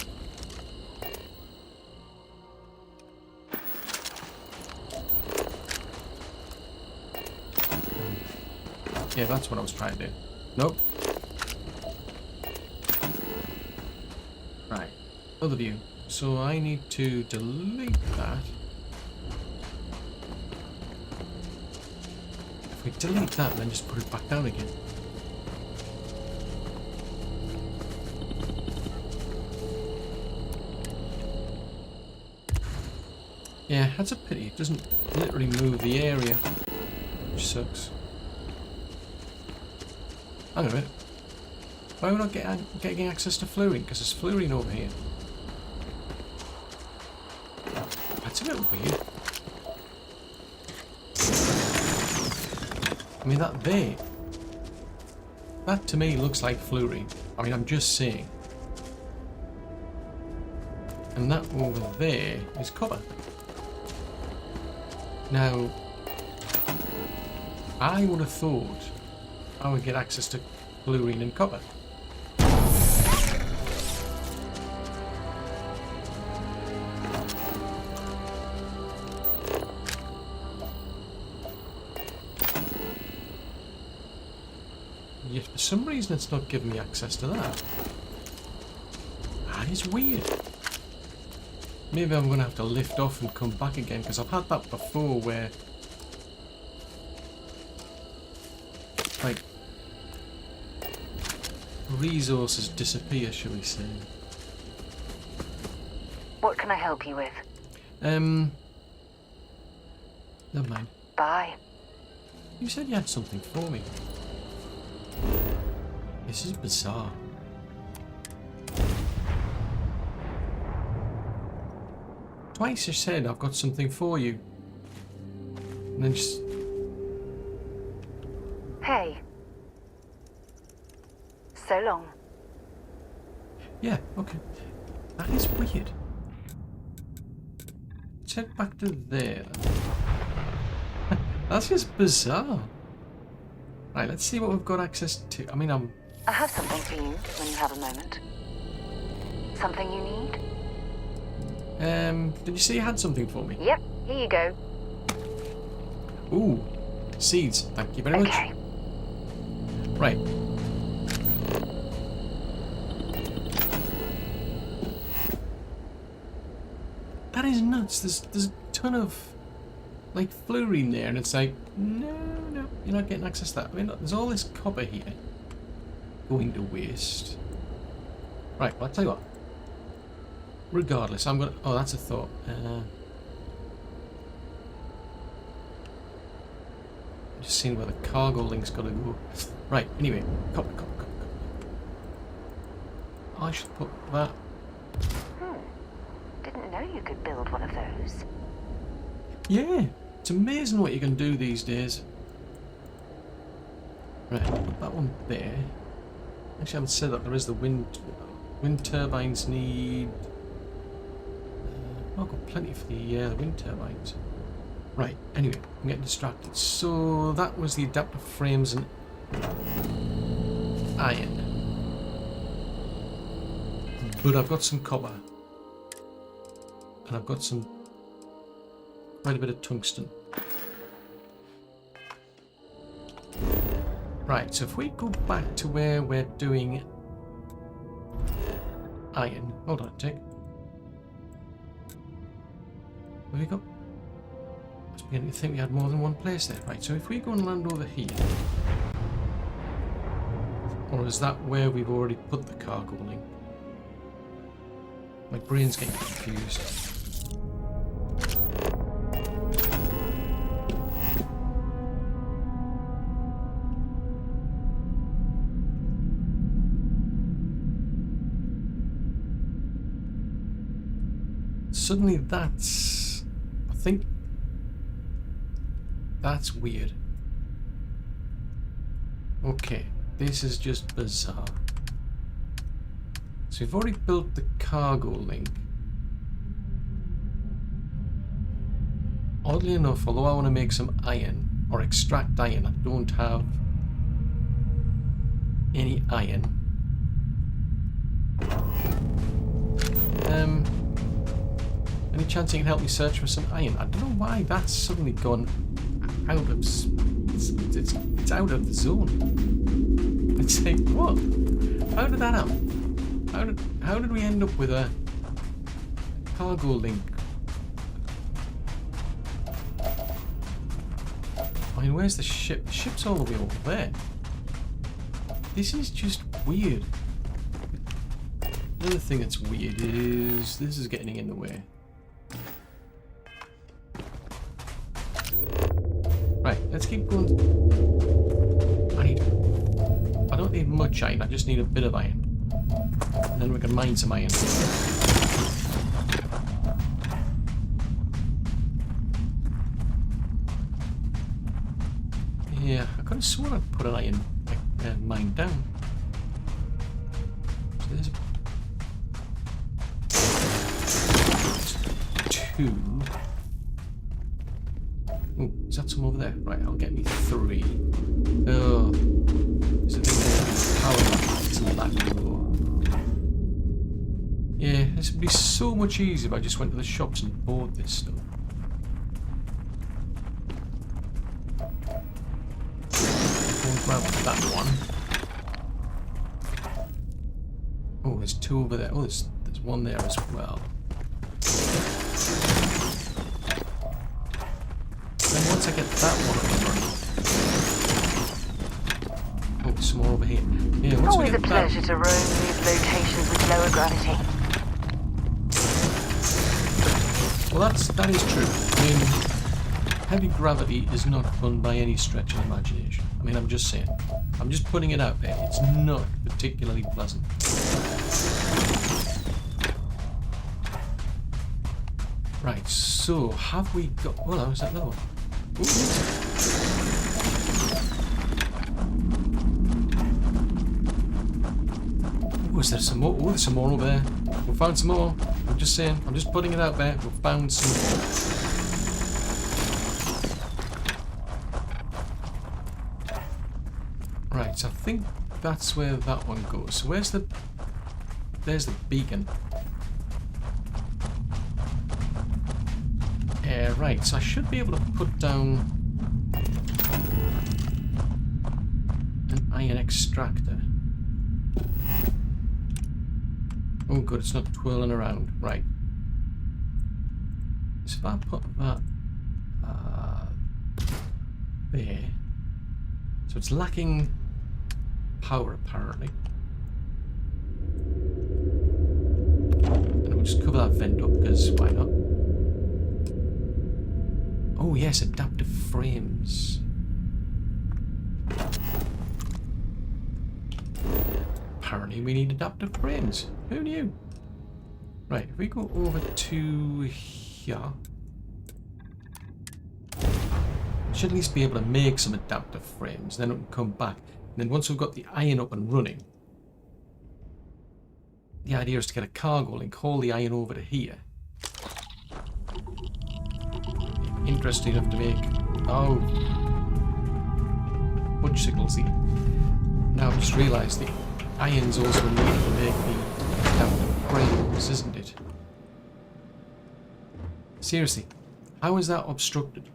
Yeah, that's what I was trying to do. Nope. Right. Other view. So I need to delete that. If we delete that, then just put it back down again. Yeah, that's a pity. It doesn't literally move the area, which sucks. Hang on a minute. Why are we not getting access to fluorine? Because there's fluorine over here. weird. I mean, that there, that to me looks like fluorine. I mean, I'm just saying. And that over there is copper. Now, I would have thought I would get access to fluorine and copper. Yet for some reason it's not giving me access to that. That is weird. Maybe I'm going to have to lift off and come back again, because I've had that before where, like, resources disappear, shall we say. What can I help you with? Never mind. Bye. You said you had something for me. This is bizarre. Twice you said I've got something for you. And then just... Hey. So long. Yeah, okay. That is weird. Let's head back to there. That's just bizarre. Right, let's see what we've got access to. I mean, I have something for you when you have a moment. Something you need? did you say you had something for me? Yep, here you go. Ooh, seeds. Thank you very much. Okay. Right. That is nuts. There's a ton of, like, fluorine there, and it's like, no, you're not getting access to that. I mean, look, there's all this copper here going to waste. Right, well, I'll tell you what. Regardless, I'm gonna... Oh, that's a thought. Just seeing where the cargo link's got to go. Right, anyway. Copper. I should put that... Didn't know you could build one of those. Yeah, it's amazing what you can do these days. Right, I'll put that one there. Actually, I haven't said that there is the wind turbines need... I've got plenty for the wind turbines. Right, anyway, I'm getting distracted. So that was the adaptive frames and iron. But I've got some copper. And I've got quite a bit of tungsten. Right, so if we go back to where we're doing iron. Hold on a tick. Where we go? I was beginning to think we had more than one place there. Right, so if we go and land over here. Or is that where we've already put the cargo link? My brain's getting confused. Suddenly that's... I think... That's weird. Okay, this is just bizarre. So we've already built the cargo link. Oddly enough, although I want to make some iron, or extract iron, I don't have any iron. Any chance you can help me search for some iron? I don't know why that's suddenly gone out of... It's out of the zone. It's like, what? How did that happen? How did we end up with a cargo link? I mean, where's the ship? The ship's all the way over there. This is just weird. Another thing that's weird is this is getting in the way. Right, let's keep going. I don't need much iron, I just need a bit of iron. And then we can mine some iron. could have sworn I'd put an iron mine down. So there's two. Oh, is that some over there? Right, I'll get me 3. Oh, there's a thing there. Power it's lacking more. Yeah, this would be so much easier if I just went to the shops and bought this stuff. I'll grab that one. Oh, there's 2 over there. Oh, there's one there as well. Then once I get that one up and running. Oh, there's some more over here. Yeah, once Always a pleasure to roam these locations with lower gravity. Well, that is true. I mean, heavy gravity is not fun by any stretch of the imagination. I mean, I'm just saying. I'm just putting it out there. It's not particularly pleasant. Right, so have we got... Oh, that was that another one. Ooh, is there some more? Oh, there's some more over there. We found some more. I'm just saying. I'm just putting it out there. We found some more. Right, so I think that's where that one goes. So where's the... There's the beacon. Right, so I should be able to put down an iron extractor. Oh good, it's not twirling around. Right. So if I put that there. So it's lacking power apparently. And we'll just cover that vent up because why not? Oh yes, adaptive frames. Apparently we need adaptive frames. Who knew? Right, if we go over to here, we should at least be able to make some adaptive frames. Then we can come back. And then once we've got the iron up and running, the idea is to get a cargo link, haul the iron over to here. Interesting enough to make... Oh. Punch signals. Now I've just realised the iron's also needed to make the adaptive frames, isn't it? Seriously, how is that obstructed?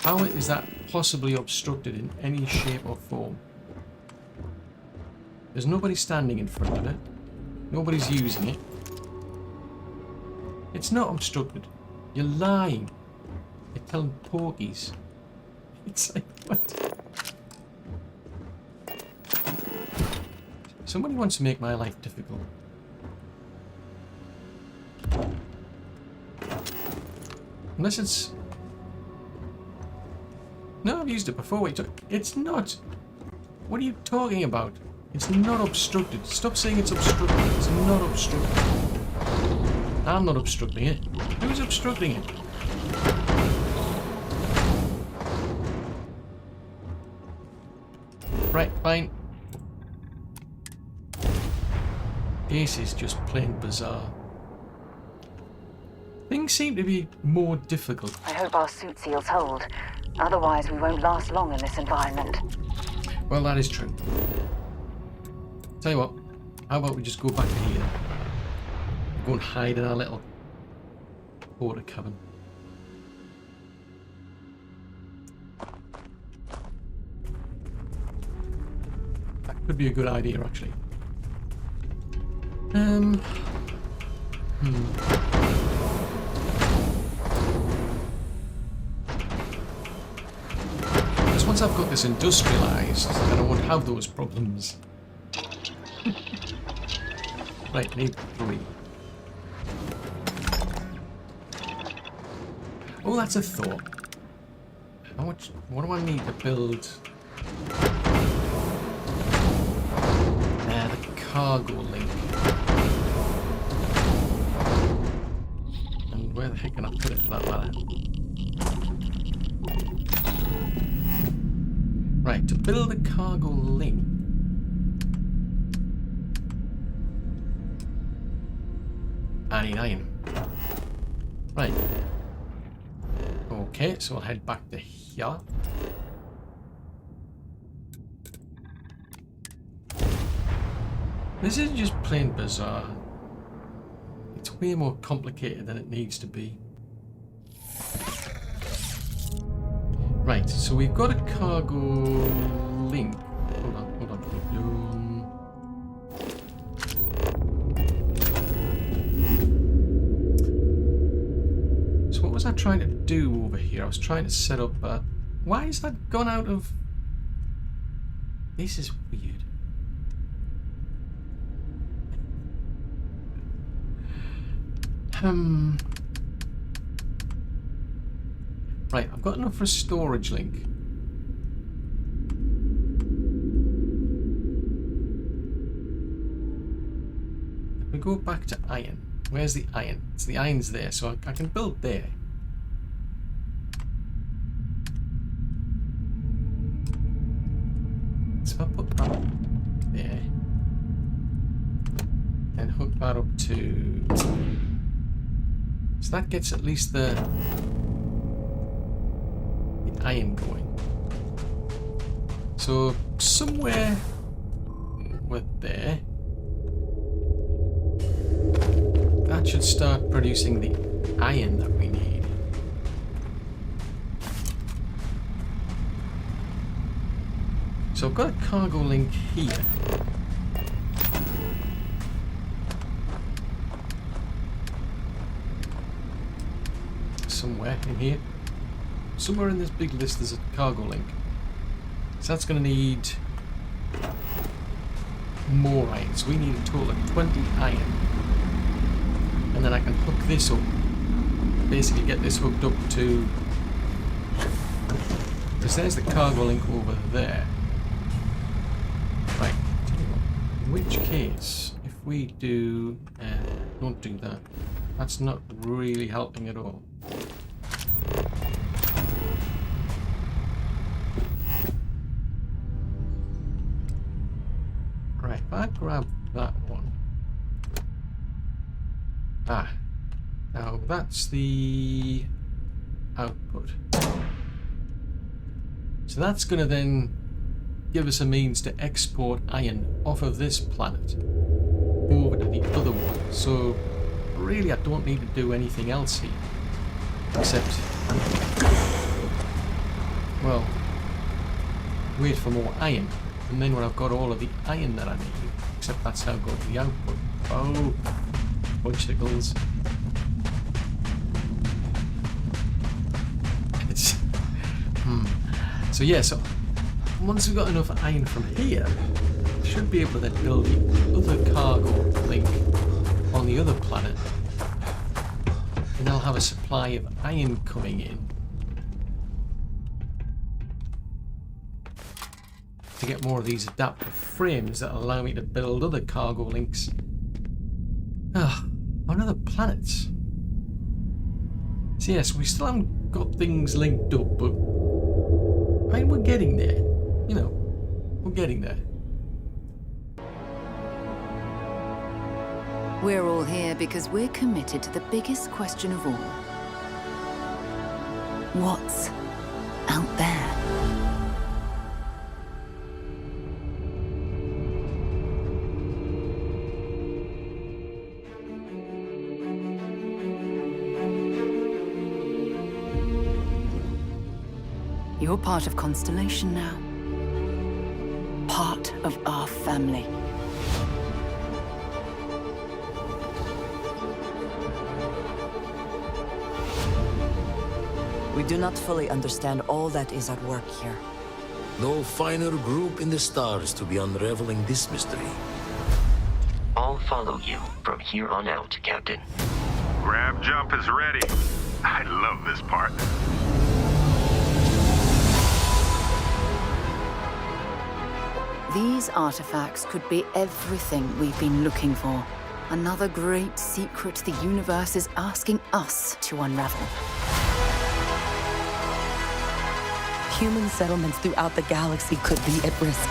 How is that possibly obstructed in any shape or form? There's nobody standing in front of it. Nobody's using it. It's not obstructed. You're lying. You're telling porkies. It's like, what? Somebody wants to make my life difficult. Unless it's... No, I've used it before. Wait, it's not. What are you talking about? It's not obstructed. Stop saying it's obstructed. It's not obstructed. I'm not obstructing it. Who's obstructing it? Right, fine. This is just plain bizarre. Things seem to be more difficult. I hope our suit seals hold. Otherwise, we won't last long in this environment. Well, that is true. Tell you what, how about we just go back to here? Go and hide in our little border cabin. That could be a good idea, actually. Because once I've got this industrialized, then I won't have those problems. Right, I need 3. Oh, that's a THOR. How much? What do I need to build? The cargo link. And where the heck can I put it for that matter? Right, to build a cargo link. I need iron. Right. Okay, so I'll head back to here. This is just plain bizarre. It's way more complicated than it needs to be. Right, so we've got a cargo link. Hold on. So what was I trying to do over here? I was trying to set up a... Why is that gone out of... This is weird. Right, I've got enough for a storage link. We go back to iron. Where's the iron? So the iron's there, so I can build there. So I put that there. And hook that up to... So that gets at least the iron going. So somewhere with there, that should start producing the iron that we need. So I've got a cargo link here. Somewhere in here. Somewhere in this big list there's a cargo link. So that's going to need more iron. So we need a total of 20 iron. And then I can hook this up. Basically get this hooked up to... Because there's the cargo link over there. Right. In which case, if we do... don't do that. That's not really helping at all. Right, if I grab that one. Now that's the output. So that's going to then give us a means to export iron off of this planet over to the other one. So really I don't need to do anything else here. Except, well, wait for more iron. And then when I've got all of the iron that I need, except that's how I go to the output. Oh, fudgesicles. It's, So yeah, so once we've got enough iron from here, I should be able to then build the other cargo link on the other planet. And I'll have a supply of iron coming in to get more of these adaptive frames that allow me to build other cargo links on other planets. So yes, we still haven't got things linked up, but I mean, we're getting there. You know, we're getting there. We're all here because we're committed to the biggest question of all. What's out there? You're part of Constellation now. Part of our family. We do not fully understand all that is at work here. No finer group in the stars to be unraveling this mystery. I'll follow you from here on out, Captain. Grab jump is ready. I love this part. These artifacts could be everything we've been looking for. Another great secret the universe is asking us to unravel. human settlements throughout the galaxy could be at risk.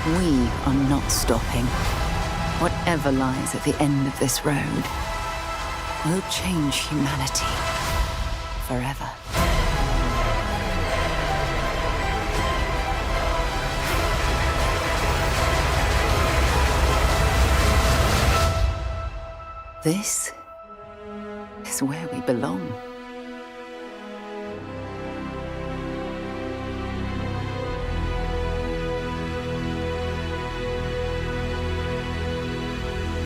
We are not stopping. Whatever lies at the end of this road will change humanity forever. This is where we belong.